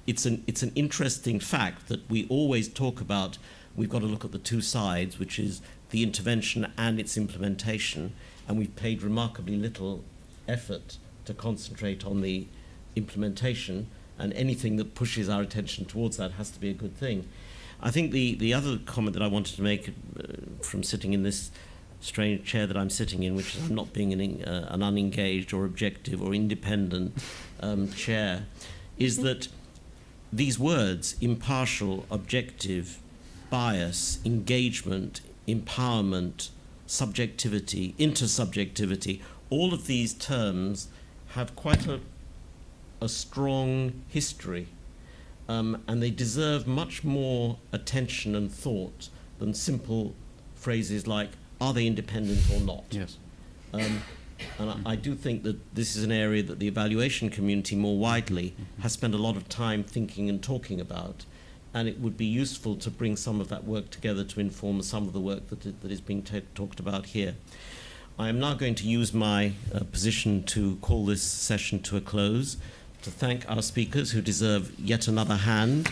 S5: it's an interesting fact that we always talk about we've got to look at the two sides, which is the intervention and its implementation, and we've paid remarkably little effort to concentrate on the implementation, and anything that pushes our attention towards that has to be a good thing. I think the other comment that I wanted to make from sitting in this strange chair that I'm sitting in, which is I'm not being an unengaged or objective or independent chair, is that these words, impartial, objective, bias, engagement, empowerment, subjectivity, intersubjectivity, all of these terms have quite a strong history, and they deserve much more attention and thought than simple phrases like, are they independent or not?
S2: Yes.
S5: And I do think that this is an area that the evaluation community more widely has spent a lot of time thinking and talking about, and it would be useful to bring some of that work together to inform some of the work that is being talked about here. I am now going to use my position to call this session to a close, to thank our speakers who deserve yet another hand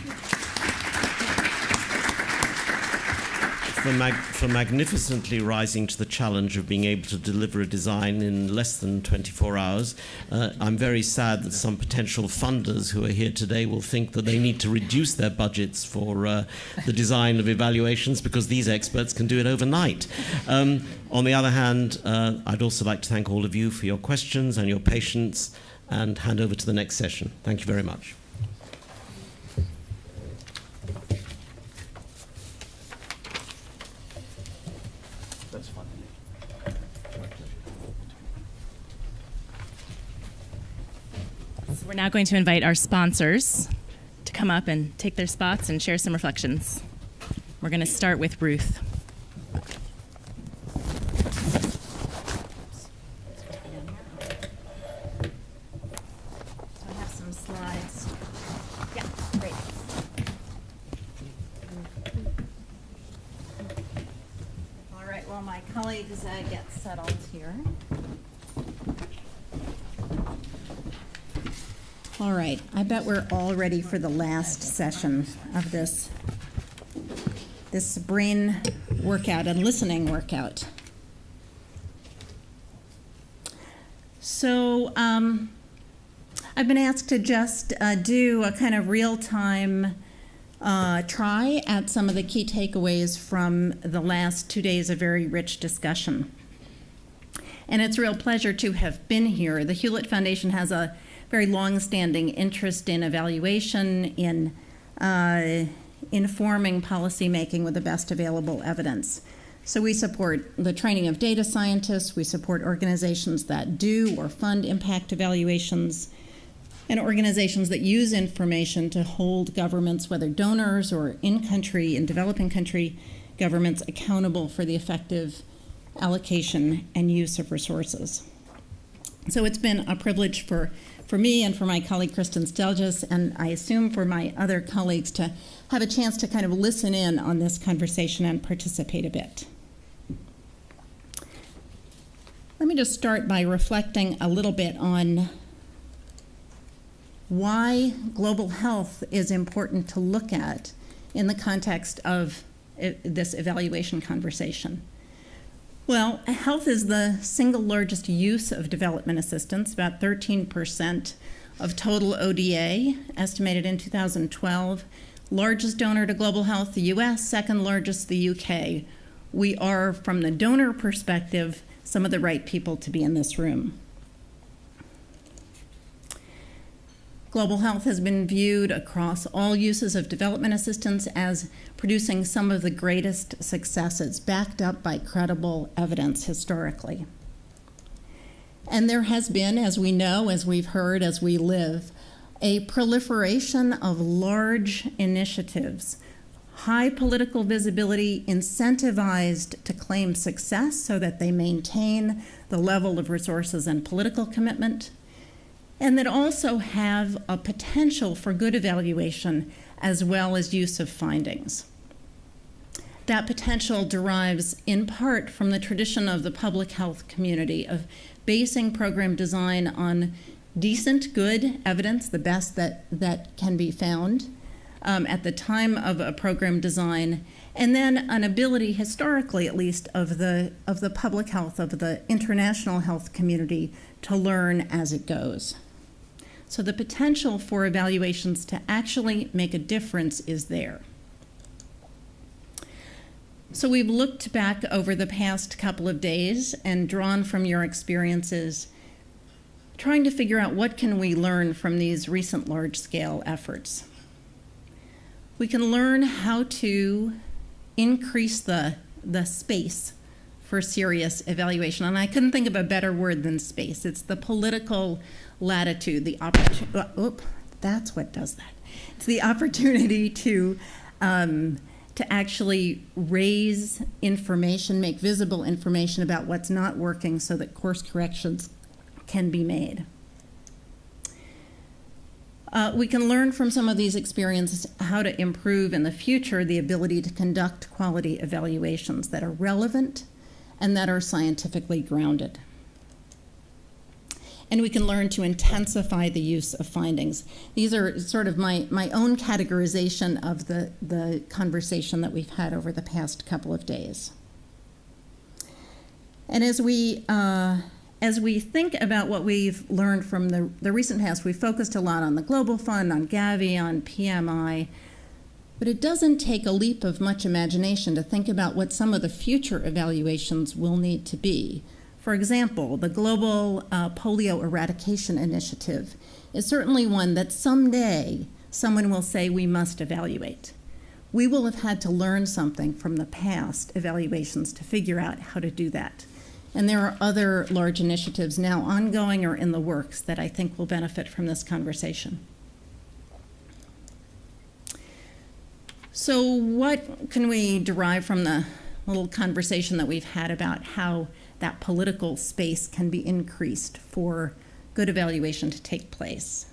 S5: for magnificently rising to the challenge of being able to deliver a design in less than 24 hours. I'm very sad that some potential funders who are here today will think that they need to reduce their budgets for the design of evaluations because these experts can do it overnight. On the other hand, I'd also like to thank all of you for your questions and your patience, and hand over to the next session. Thank you very much.
S10: We're now going to invite our sponsors to come up and take their spots and share some reflections. We're going to start with Ruth.
S3: I have some slides. Yeah, great. All right, well, my colleagues get settled here. All right, I bet we're all ready for the last session of this brain workout and listening workout. So I've been asked to just do a kind of real-time try at some of the key takeaways from the last 2 days of very rich discussion. And it's a real pleasure to have been here. The Hewlett Foundation has a very long-standing interest in evaluation, in informing policymaking with the best available evidence. So we support the training of data scientists, we support organizations that do or fund impact evaluations, and organizations that use information to hold governments, whether donors or in-country, in developing country governments, accountable for the effective allocation and use of resources.
S11: So it's been a privilege for me and for my colleague Kristen Stelgis, and I assume for my other colleagues, to have a chance to kind of listen in on this conversation and participate a bit. Let me just start by reflecting a little bit on why global health is important to look at in the context of this evaluation conversation. Well, health is the single largest use of development assistance, about 13% of total ODA, estimated in 2012. Largest donor to global health, the US, second largest, the UK. We are, from the donor perspective, some of the right people to be in this room. Global health has been viewed across all uses of development assistance as producing some of the greatest successes, backed up by credible evidence historically. And there has been, as we know, as we've heard, as we live, a proliferation of large initiatives, high political visibility, incentivized to claim success so that they maintain the level of resources and political commitment, and that also have a potential for good evaluation as well as use of findings. That potential derives in part from the tradition of the public health community of basing program design on decent, good evidence, the best that can be found at the time of a program design, and then an ability, historically at least, of the public health, of the international health community to learn as it goes. So the potential for evaluations to actually make a difference is there. So we've looked back over the past couple of days and drawn from your experiences, trying to figure out what can we learn from these recent large-scale efforts. We can learn how to increase the space for serious evaluation. And I couldn't think of a better word than space. It's the political latitude, the opportunity, that's what does that. It's the opportunity to actually raise information, make visible information about what's not working so that course corrections can be made. We can learn from some of these experiences how to improve in the future the ability to conduct quality evaluations that are relevant and that are scientifically grounded. And we can learn to intensify the use of findings. These are sort of my own categorization of the conversation that we've had over the past couple of days. And as we think about what we've learned from the recent past, we focused a lot on the Global Fund, on Gavi, on PMI, but it doesn't take a leap of much imagination to think about what some of the future evaluations will need to be. For example, the Global Polio Eradication Initiative is certainly one that someday someone will say we must evaluate. We will have had to learn something from the past evaluations to figure out how to do that. And there are other large initiatives now ongoing or in the works that I think will benefit from this conversation. So what can we derive from the little conversation that we've had about how that political space can be increased for good evaluation to take place?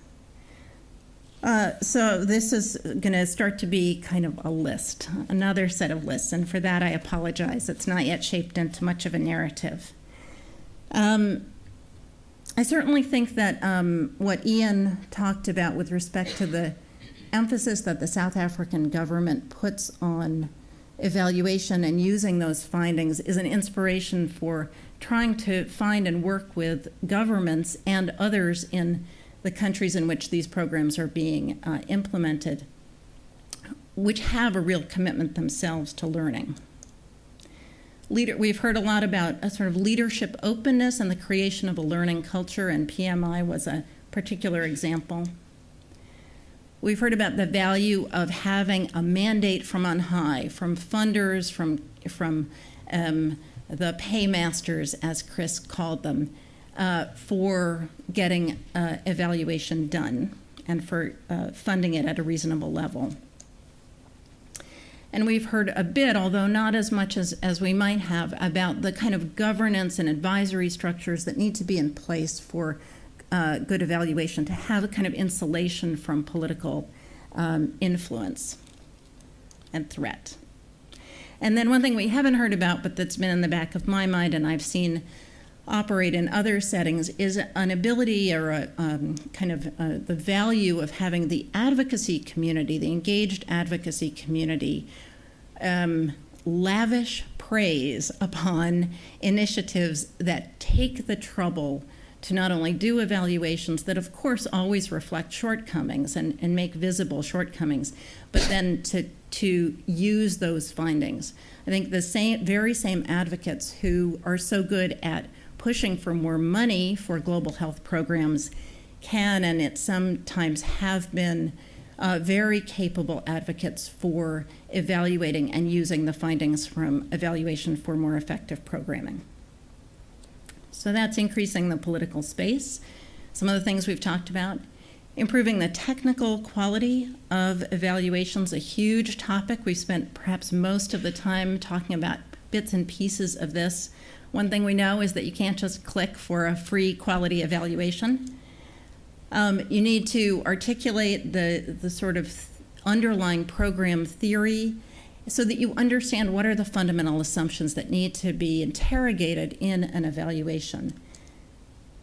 S11: So this is going to start to be kind of a list, another set of lists, and for that I apologize. It's not yet shaped into much of a narrative. I certainly think that what Ian talked about with respect to the emphasis that the South African government puts on evaluation and using those findings is an inspiration for trying to find and work with governments and others in the countries in which these programs are being implemented, which have a real commitment themselves to learning. We've heard a lot about a sort of leadership openness and the creation of a learning culture, and PMI was a particular example. We've heard about the value of having a mandate from on high, from funders, from the paymasters, as Chris called them, for getting evaluation done and for funding it at a reasonable level. And we've heard a bit, although not as much as we might have, about the kind of governance and advisory structures that need to be in place for good evaluation, to have a kind of insulation from political influence and threat. And then one thing we haven't heard about, but that's been in the back of my mind and I've seen operate in other settings, is an ability or a the value of having the advocacy community, the engaged advocacy community, lavish praise upon initiatives that take the trouble to not only do evaluations that of course always reflect shortcomings and make visible shortcomings, but then to use those findings. I think the very same advocates who are so good at pushing for more money for global health programs can, and it sometimes have been, very capable advocates for evaluating and using the findings from evaluation for more effective programming. So that's increasing the political space. Some of the things we've talked about. Improving the technical quality of evaluations, a huge topic. We've spent perhaps most of the time talking about bits and pieces of this. One thing we know is that you can't just click for a free quality evaluation. You need to articulate the sort of underlying program theory so that you understand what are the fundamental assumptions that need to be interrogated in an evaluation.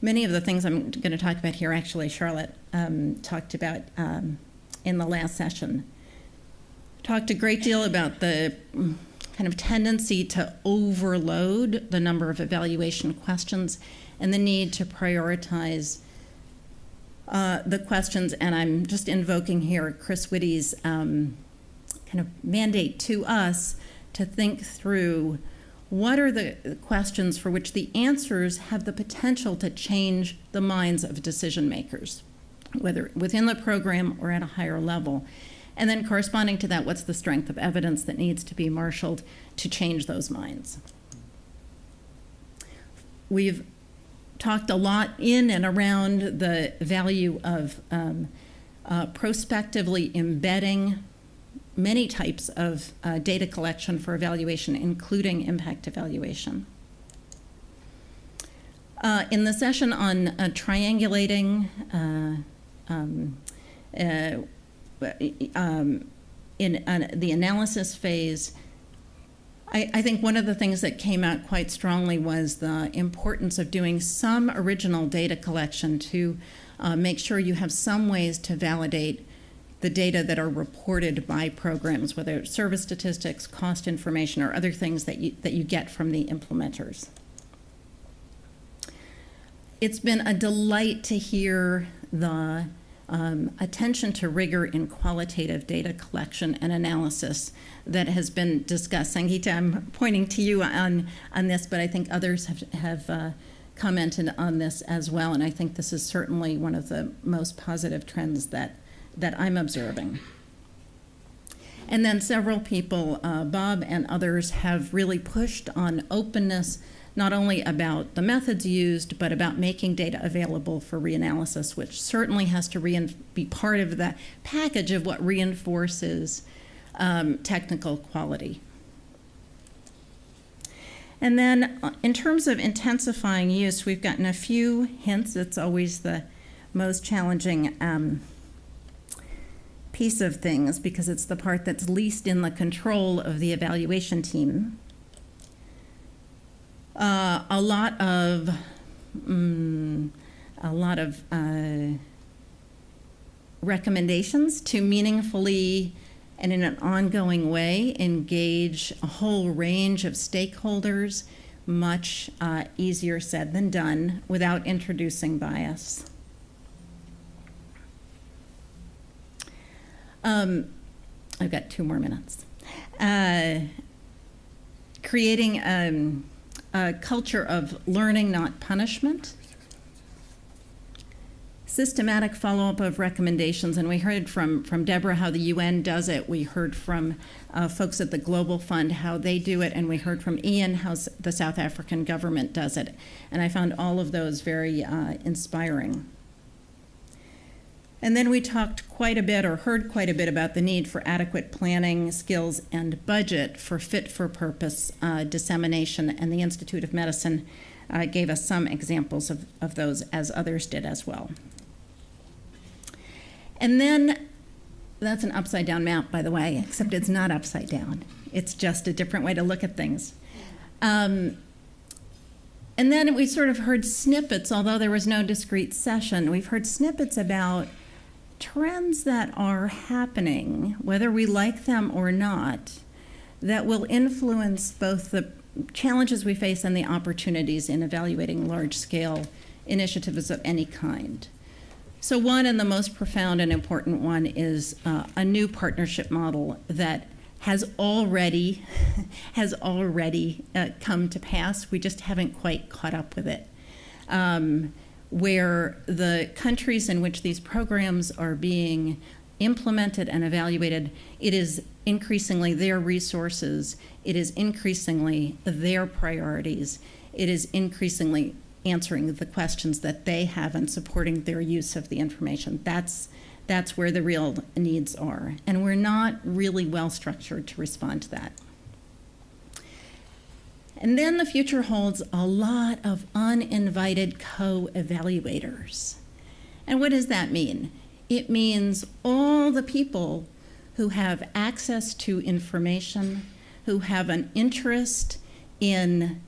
S11: Many of the things I'm going to talk about here, actually, Charlotte talked about in the last session. Talked a great deal about the kind of tendency to overload the number of evaluation questions and the need to prioritize the questions. And I'm just invoking here Chris Whitty's kind of mandate to us to think through what are the questions for which the answers have the potential to change the minds of decision makers, whether within the program or at a higher level. And then corresponding to that, what's the strength of evidence that needs to be marshaled to change those minds? We've talked a lot in and around the value of prospectively embedding many types of data collection for evaluation, including impact evaluation. In the session on triangulating in the analysis phase, I think one of the things that came out quite strongly was the importance of doing some original data collection to make sure you have some ways to validate the data that are reported by programs, whether it's service statistics, cost information, or other things that you get from the implementers. It's been a delight to hear the attention to rigor in qualitative data collection and analysis that has been discussed. Sangeeta, I'm pointing to you on this, but I think others have commented on this as well, and I think this is certainly one of the most positive trends that I'm observing. And then several people, Bob and others, have really pushed on openness, not only about the methods used, but about making data available for reanalysis, which certainly has to be part of the package of what reinforces technical quality. And then in terms of intensifying use, we've gotten a few hints. It's always the most challenging piece of things because it's the part that's least in the control of the evaluation team. A lot of recommendations to meaningfully and in an ongoing way engage a whole range of stakeholders, much easier said than done, without introducing bias. I've got 2 more minutes. Creating a culture of learning, not punishment. Systematic follow-up of recommendations, and we heard from Deborah how the UN does it. We heard from folks at the Global Fund how they do it, and we heard from Ian how the South African government does it. And I found all of those very inspiring. And then we talked quite a bit, or heard quite a bit, about the need for adequate planning skills and budget for fit-for-purpose dissemination, and the Institute of Medicine gave us some examples of those, as others did as well. And then, that's an upside-down map, by the way, except it's not upside down. It's just a different way to look at things. And then we sort of heard snippets, although there was no discrete session. We've heard snippets about trends that are happening, whether we like them or not, that will influence both the challenges we face and the opportunities in evaluating large-scale initiatives of any kind. So one, and the most profound and important one, is a new partnership model that has already come to pass. We just haven't quite caught up with it. Where the countries in which these programs are being implemented and evaluated, it is increasingly their resources, it is increasingly their priorities, it is increasingly answering the questions that they have and supporting their use of the information. That's where the real needs are. And we're not really well structured to respond to that. And then the future holds a lot of uninvited co-evaluators. And what does that mean? It means all the people who have access to information, who have an interest in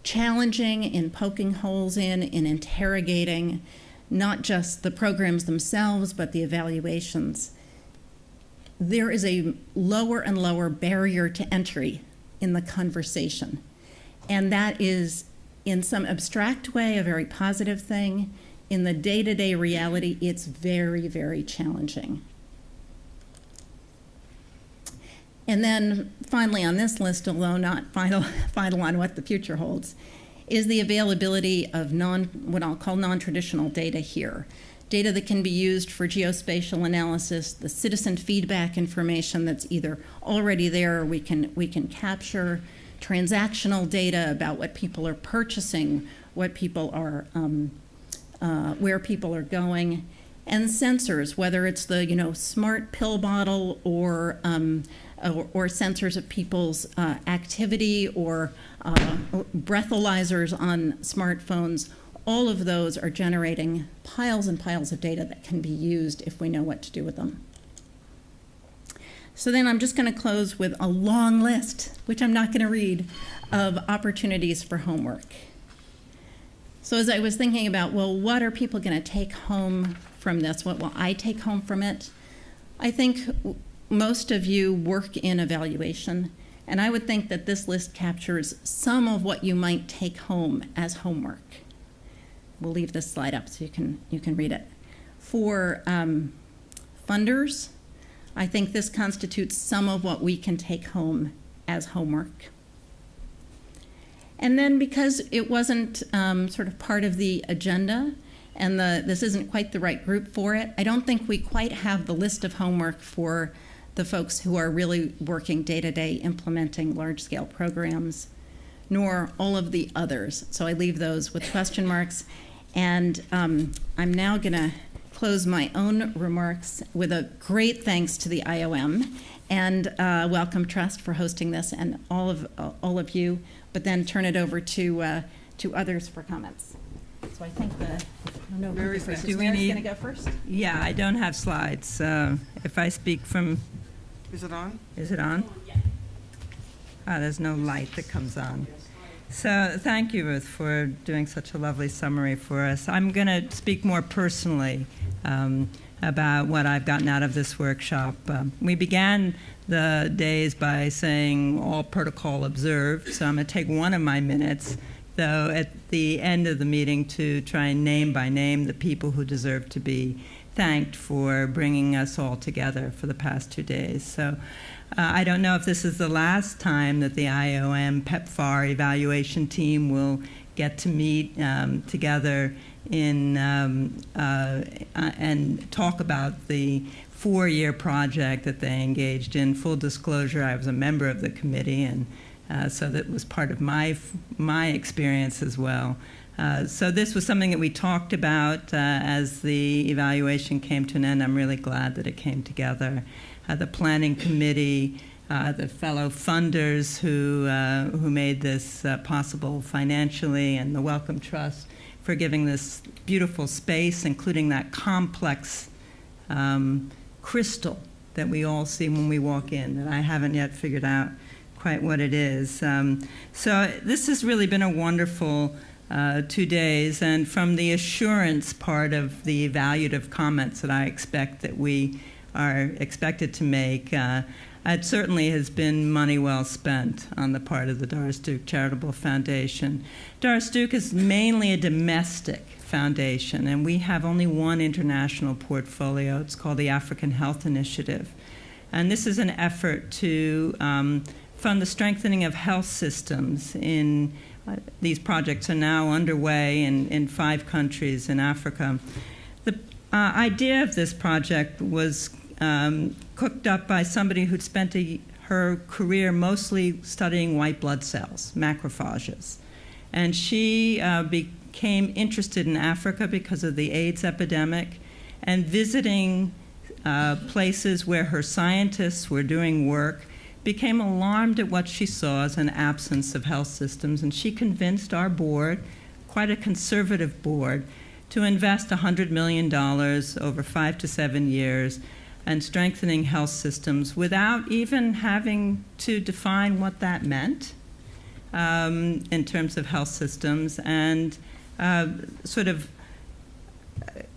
S11: challenging, in poking holes in interrogating, not just the programs themselves, but the evaluations. There is a lower and lower barrier to entry in the conversation. And that is, in some abstract way, a very positive thing. In the day-to-day reality, it's very, very challenging. And then finally on this list, although not final on what the future holds, is the availability of what I'll call non-traditional data here. Data that can be used for geospatial analysis, the citizen feedback information that's either already there or we can capture, transactional data about what people are purchasing, what people are, where people are going, and sensors, whether it's the smart pill bottle or sensors of people's activity or breathalyzers on smartphones. All of those are generating piles and piles of data that can be used if we know what to do with them. So then I'm just going to close with a long list, which I'm not going to read, of opportunities for homework. So as I was thinking about, well, what are people going to take home from this? What will I take home from it? I think most of you work in evaluation, and I would think that this list captures some of what you might take home as homework. We'll leave this slide up so you can read it. For funders, I think this constitutes some of what we can take home as homework. And then because it wasn't sort of part of the agenda, and this isn't quite the right group for it, I don't think we quite have the list of homework for the folks who are really working day-to-day implementing large-scale programs, nor all of the others. So I leave those with question marks. And I'm now going to close my own remarks with a great thanks to the IOM and Wellcome Trust for hosting this, and all of you, but then turn it over to others for comments. So I think I don't know who's going to go first.
S12: Yeah, I don't have slides. If I speak from...
S13: Is it on?
S12: Is it on? Ah, there's no light that comes on. So thank you, Ruth, for doing such a lovely summary for us. I'm going to speak more personally about what I've gotten out of this workshop. We began the days by saying all protocol observed, so I'm going to take one of my minutes, though, at the end of the meeting to try and name by name the people who deserve to be thanked for bringing us all together for the past 2 days. So I don't know if this is the last time that the IOM PEPFAR evaluation team will get to meet together and talk about the 4-year project that they engaged in. Full disclosure, I was a member of the committee, and so that was part of my experience as well. So this was something that we talked about as the evaluation came to an end. I'm really glad that it came together. The planning committee, the fellow funders who made this possible financially, and the Wellcome Trust for giving this beautiful space, including that complex crystal that we all see when we walk in, that I haven't yet figured out quite what it is. So this has really been a wonderful 2 days, and from the assurance part of the evaluative comments that I expect that we are expected to make, it certainly has been money well spent on the part of the Doris Duke Charitable Foundation. Doris Duke is mainly a domestic foundation, and we have only one international portfolio. It's called the African Health Initiative. And this is an effort to fund the strengthening of health systems in these projects are now underway in 5 countries in Africa. The idea of this project was cooked up by somebody who'd spent her career mostly studying white blood cells, macrophages. And she became interested in Africa because of the AIDS epidemic, and visiting places where her scientists were doing work, became alarmed at what she saw as an absence of health systems, and she convinced our board, quite a conservative board, to invest $100 million over 5 to 7 years in strengthening health systems without even having to define what that meant in terms of health systems, and sort of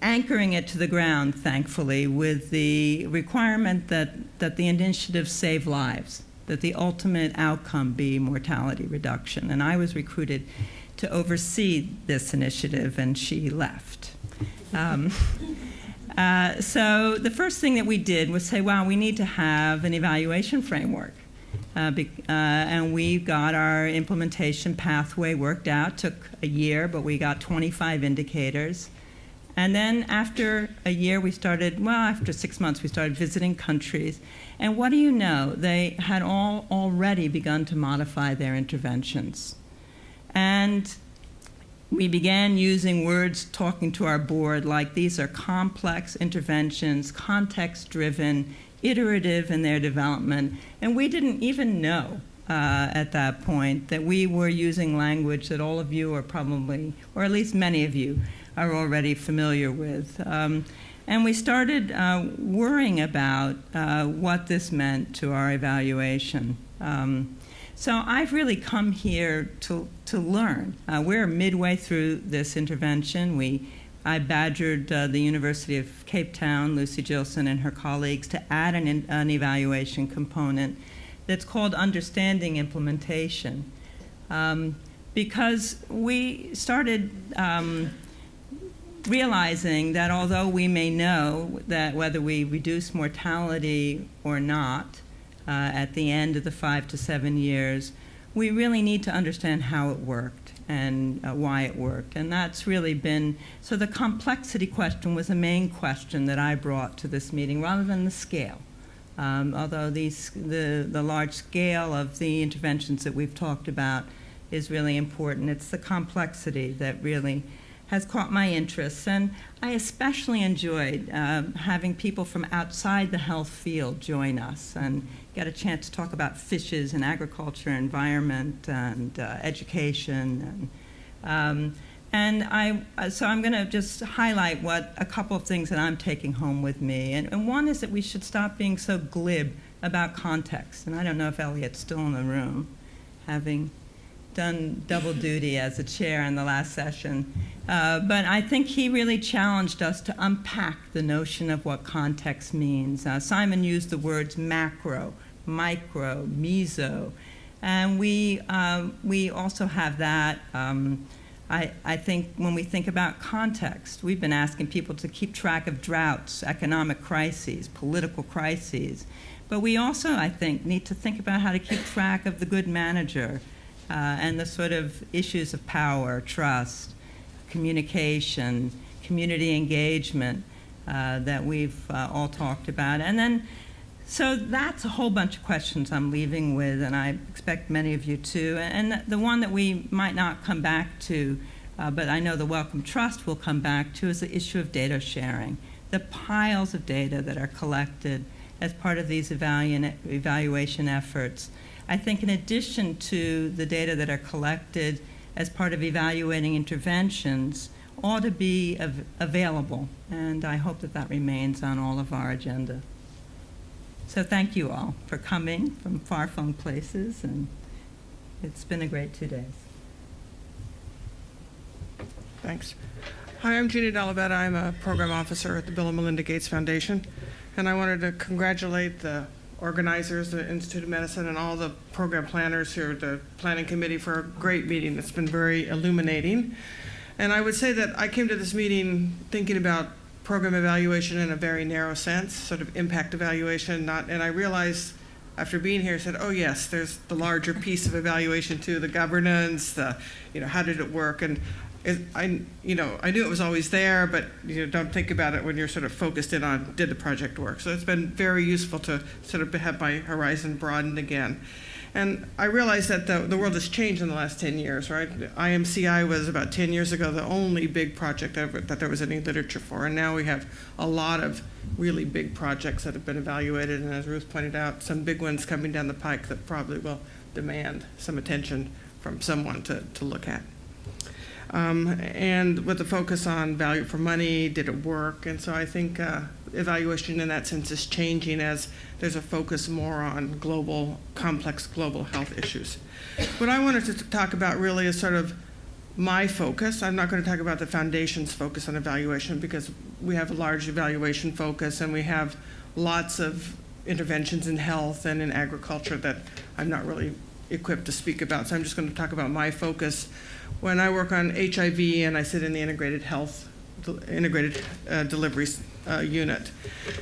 S12: anchoring it to the ground, thankfully, with the requirement that the initiative save lives, that the ultimate outcome be mortality reduction. And I was recruited to oversee this initiative, and she left. So the first thing that we did was say, wow, we need to have an evaluation framework. And we got our implementation pathway worked out. Took a year, but we got 25 indicators. And then after a year, after 6 months, we started visiting countries. And what do you know? They had already begun to modify their interventions. And we began using words, talking to our board, like these are complex interventions, context-driven, iterative in their development. And we didn't even know at that point that we were using language that all of you are probably, or at least many of you, are already familiar with. And we started worrying about what this meant to our evaluation. So I've really come here to learn. We're midway through this intervention. I badgered the University of Cape Town, Lucy Gilson and her colleagues, to add an evaluation component that's called Understanding Implementation. Because we started realizing that although we may know that whether we reduce mortality or not at the end of the 5 to 7 years, we really need to understand how it worked and why it worked. And that's really been, so the complexity question was the main question that I brought to this meeting rather than the scale. Although the large scale of the interventions that we've talked about is really important, it's the complexity that really has caught my interest. And I especially enjoyed having people from outside the health field join us and get a chance to talk about fishes and agriculture, environment, and education. So I'm going to just highlight a couple of things that I'm taking home with me. And one is that we should stop being so glib about context. And I don't know if Elliot's still in the room, having done double duty as a chair in the last session. But I think he really challenged us to unpack the notion of what context means. Simon used the words macro, micro, meso, and we also have that. I think when we think about context, we've been asking people to keep track of droughts, economic crises, political crises, but we also, I think, need to think about how to keep track of the good manager and the sort of issues of power, trust, communication, community engagement that we've all talked about. And then, so that's a whole bunch of questions I'm leaving with, and I expect many of you too. And the one that we might not come back to but I know the Wellcome Trust will come back to, is the issue of data sharing. The piles of data that are collected as part of these evaluation efforts. I think in addition to the data that are collected as part of evaluating interventions, ought to be available, and I hope that that remains on all of our agenda. So thank you all for coming from far-flung places, and it's been a great 2 days.
S13: Thanks. Hi, I'm Jeannie Dalabetta. I'm a program officer at the Bill and Melinda Gates Foundation, and I wanted to congratulate the organizers, the Institute of Medicine, and all the program planners here, the planning committee, for a great meeting. It's been very illuminating. And I would say that I came to this meeting thinking about program evaluation in a very narrow sense, sort of impact evaluation, and I realized after being here, I said, oh yes, there's the larger piece of evaluation too, the governance, how did it work? And I knew it was always there, but don't think about it when you're sort of focused in on, did the project work? So it's been very useful to sort of have my horizon broadened again. And I realized that the world has changed in the last 10 years, right? IMCI was about 10 years ago the only big project ever that there was any literature for, and now we have a lot of really big projects that have been evaluated, and as Ruth pointed out, some big ones coming down the pike that probably will demand some attention from someone to look at. And with the focus on value for money, did it work? And so I think evaluation in that sense is changing as there's a focus more on complex global health issues. What I wanted to talk about really is sort of my focus. I'm not going to talk about the foundation's focus on evaluation because we have a large evaluation focus and we have lots of interventions in health and in agriculture that I'm not really equipped to speak about. So I'm just going to talk about my focus. When I work on HIV and I sit in the integrated delivery unit.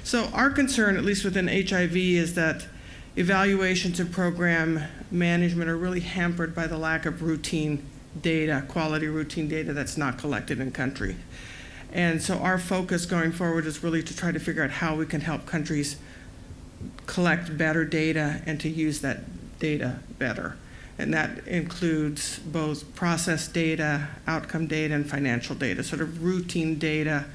S13: So our concern, at least within HIV, is that evaluations and program management are really hampered by the lack of routine data, quality routine data that's not collected in country. And so our focus going forward is really to try to figure out how we can help countries collect better data and to use that data better. And that includes both process data, outcome data, and financial data, sort of routine data.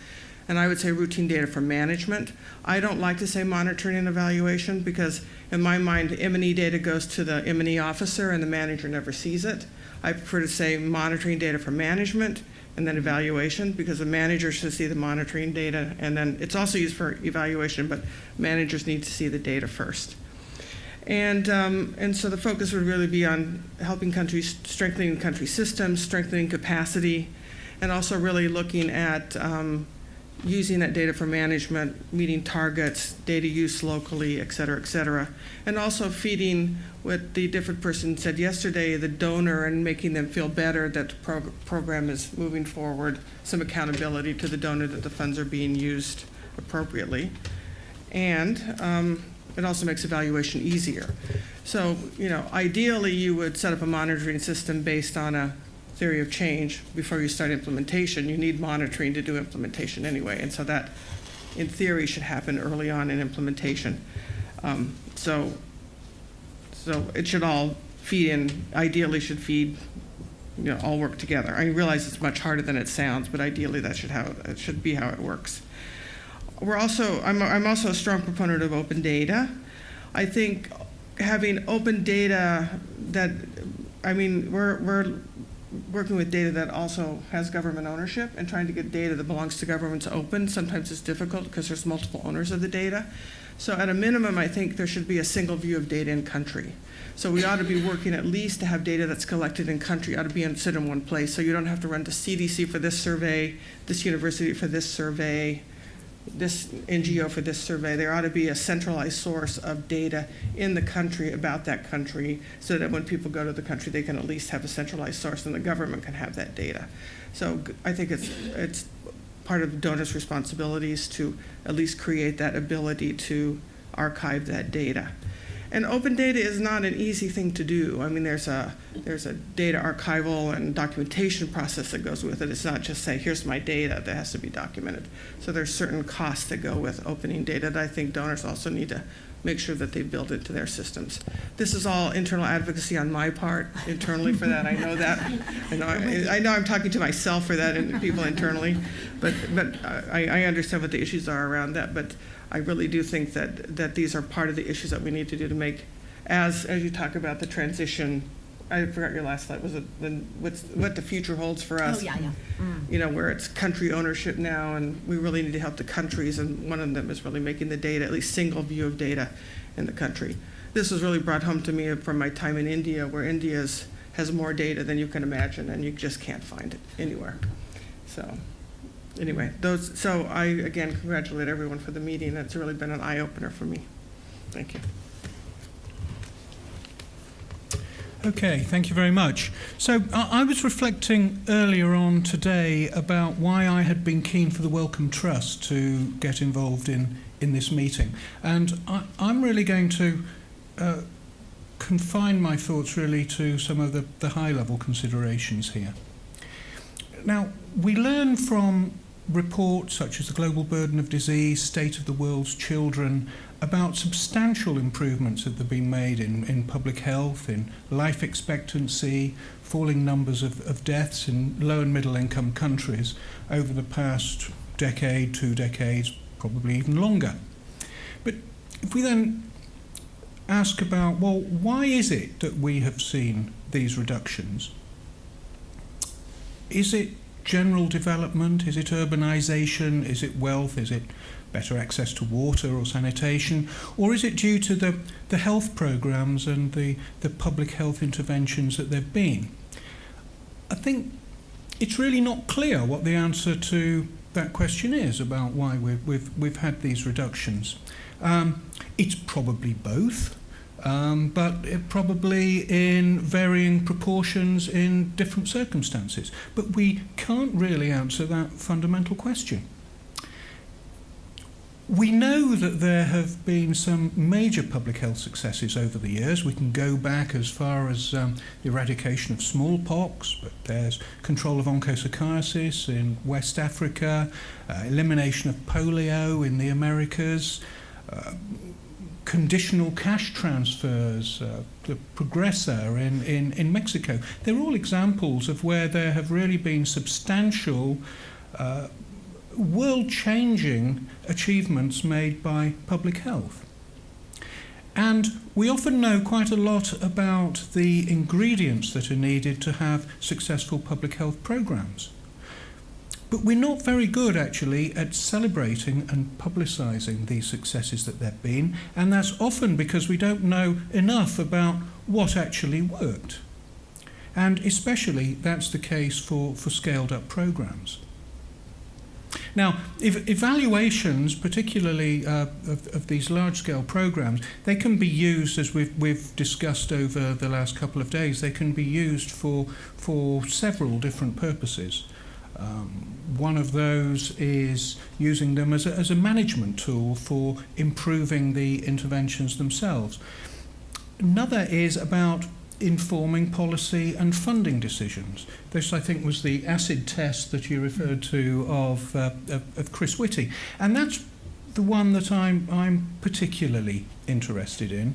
S13: And I would say routine data for management. I don't like to say monitoring and evaluation because in my mind, M&E data goes to the M&E officer and the manager never sees it. I prefer to say monitoring data for management and then evaluation because the manager should see the monitoring data and then it's also used for evaluation, but managers need to see the data first. And so the focus would really be on helping countries, strengthening country systems, strengthening capacity, and also really looking at using that data for management, meeting targets, data use locally, et cetera, and also feeding what the different person said yesterday, the donor, and making them feel better that the program is moving forward, some accountability to the donor that the funds are being used appropriately. And it also makes evaluation easier. So, ideally you would set up a monitoring system based on a theory of change before you start implementation. You need monitoring to do implementation anyway, and so that, in theory, should happen early on in implementation. So it should all feed in, ideally should feed, all work together. I realize it's much harder than it sounds, but ideally that should be how it works. I'm also a strong proponent of open data. I think having open data we're working with data that also has government ownership, and trying to get data that belongs to governments open sometimes is difficult because there's multiple owners of the data. So at a minimum, I think there should be a single view of data in country. So we ought to be working at least to have data that's collected in country, ought to sit in one place. So you don't have to run to CDC for this survey, this university for this survey, this NGO for this survey. There ought to be a centralized source of data in the country about that country so that when people go to the country, they can at least have a centralized source and the government can have that data. So I think it's part of donors' responsibilities to at least create that ability to archive that data. And open data is not an easy thing to do. I mean, there's a data archival and documentation process that goes with it. It's not just say, here's my data that has to be documented. So there's certain costs that go with opening data that I think donors also need to make sure that they build it to their systems. This is all internal advocacy on my part, internally for that. I know that. I know I'm talking to myself for that and people internally, but I understand what the issues are around that. But I really do think that these are part of the issues that we need to do to make, as you talk about the transition. I forgot your last slide. Was it what the future holds for us?
S11: Oh, yeah.
S13: You know, where it's country ownership now, and we really need to help the countries, and one of them is really making the data, at least single view of data in the country. This was really brought home to me from my time in India, where India has more data than you can imagine, and you just can't find it anywhere. So anyway, so I, again, congratulate everyone for the meeting. It's really been an eye-opener for me. Thank you.
S14: Okay, thank you very much. So I was reflecting earlier on today about why I had been keen for the Wellcome Trust to get involved in this meeting. And I'm really going to confine my thoughts really to some of the high-level considerations here. Now, we learn from reports such as the Global Burden of Disease, State of the World's Children, about substantial improvements that have been made in public health, in life expectancy, falling numbers of deaths in low and middle income countries over the past decade, 2 decades, probably even longer. But if we then ask about, well, why is it that we have seen these reductions? Is it general development? Is it urbanization? Is it wealth? Is it better access to water or sanitation? Or is it due to the health programs and the public health interventions that there have been? I think it's really not clear what the answer to that question is about why we've had these reductions. It's probably both, but probably in varying proportions in different circumstances. But we can't really answer that fundamental question. We know that there have been some major public health successes over the years. We can go back as far as the eradication of smallpox, but there's control of onchocerciasis in West Africa, elimination of polio in the Americas, conditional cash transfers, the Progressa in Mexico. They're all examples of where there have really been substantial world-changing achievements made by public health. And we often know quite a lot about the ingredients that are needed to have successful public health programs. But we're not very good, actually, at celebrating and publicising these successes that there have been, and that's often because we don't know enough about what actually worked. And especially that's the case for scaled-up programs. Now, evaluations, particularly of these large-scale programs, they can be used, as we've discussed over the last couple of days, they can be used for several different purposes. One of those is using them as a management tool for improving the interventions themselves. Another is about informing policy and funding decisions. This, I think, was the acid test that you referred to of Chris Whitty, and that's the one that I'm particularly interested in.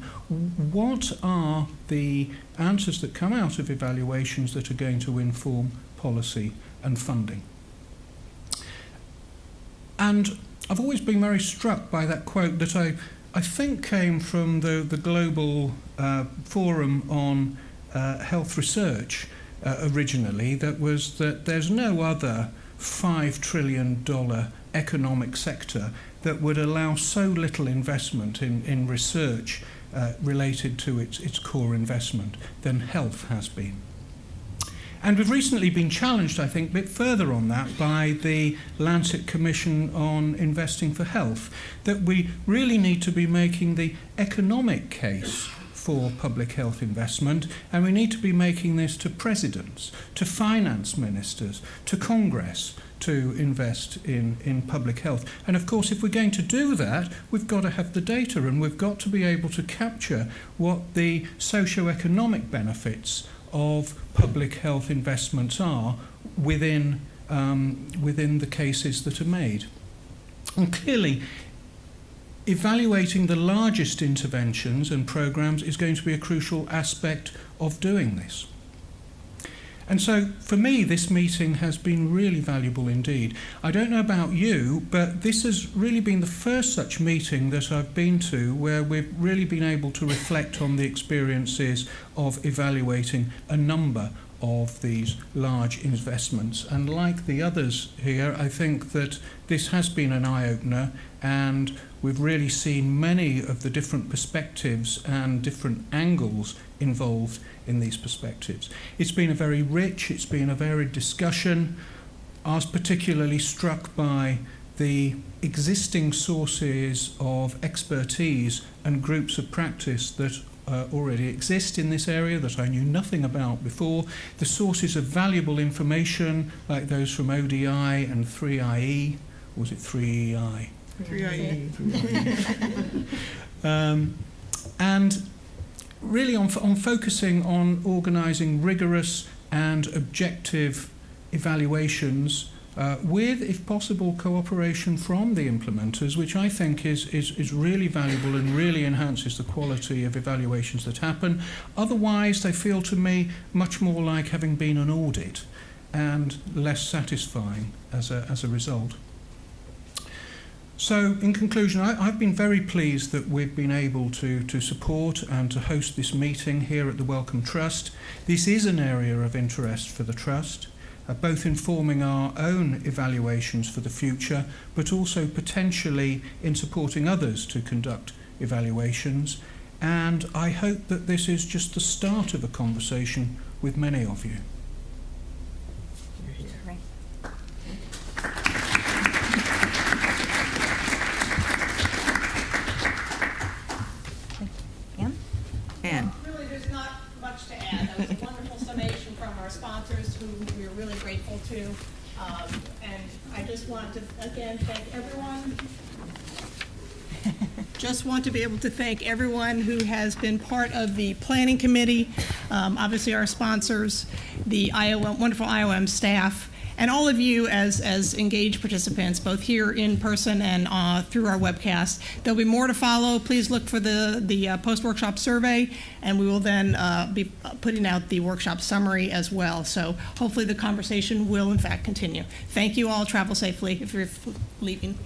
S14: What are the answers that come out of evaluations that are going to inform policy and funding? And I've always been very struck by that quote that I think came from the Global Forum on Health Research originally, that was that there's no other $5 trillion economic sector that would allow so little investment in research related to its core investment than health has been. And we've recently been challenged, I think, a bit further on that by the Lancet Commission on Investing for Health, that we really need to be making the economic case for public health investment, and we need to be making this to presidents, to finance ministers, to Congress to invest in public health. And of course, if we're going to do that, we've got to have the data, and we've got to be able to capture what the socio-economic benefits of public health investments are within the cases that are made. And clearly, evaluating the largest interventions and programs is going to be a crucial aspect of doing this. And so, for me, this meeting has been really valuable indeed. I don't know about you, but this has really been the first such meeting that I've been to where we've really been able to reflect on the experiences of evaluating a number of these large investments. And like the others here, I think that this has been an eye-opener, and we've really seen many of the different perspectives and different angles involved in these perspectives. It's been a very rich, it's been a varied discussion. I was particularly struck by the existing sources of expertise and groups of practice that already exist in this area that I knew nothing about before, the sources of valuable information like those from ODI and 3IE, or was it 3EI?
S13: 3IE.
S14: And really on focusing on organising rigorous and objective evaluations with, if possible, cooperation from the implementers, which I think is really valuable and really enhances the quality of evaluations that happen. Otherwise, they feel to me much more like having been an audit and less satisfying as a result. So, in conclusion, I've been very pleased that we've been able to support and to host this meeting here at the Wellcome Trust. This is an area of interest for the Trust, both informing our own evaluations for the future, but also potentially in supporting others to conduct evaluations. And I hope that this is just the start of a conversation with many of you.
S15: Really, there's not much to add. That was a wonderful summation from our sponsors, who we're really grateful to. And I just want to, again, thank everyone. Just want to be able to thank everyone who has been part of the planning committee, obviously our sponsors, the wonderful IOM staff, and all of you as engaged participants, both here in person and through our webcast. There'll be more to follow. Please look for the post-workshop survey, and we will then be putting out the workshop summary as well. So hopefully the conversation will, in fact, continue. Thank you all. Travel safely if you're leaving.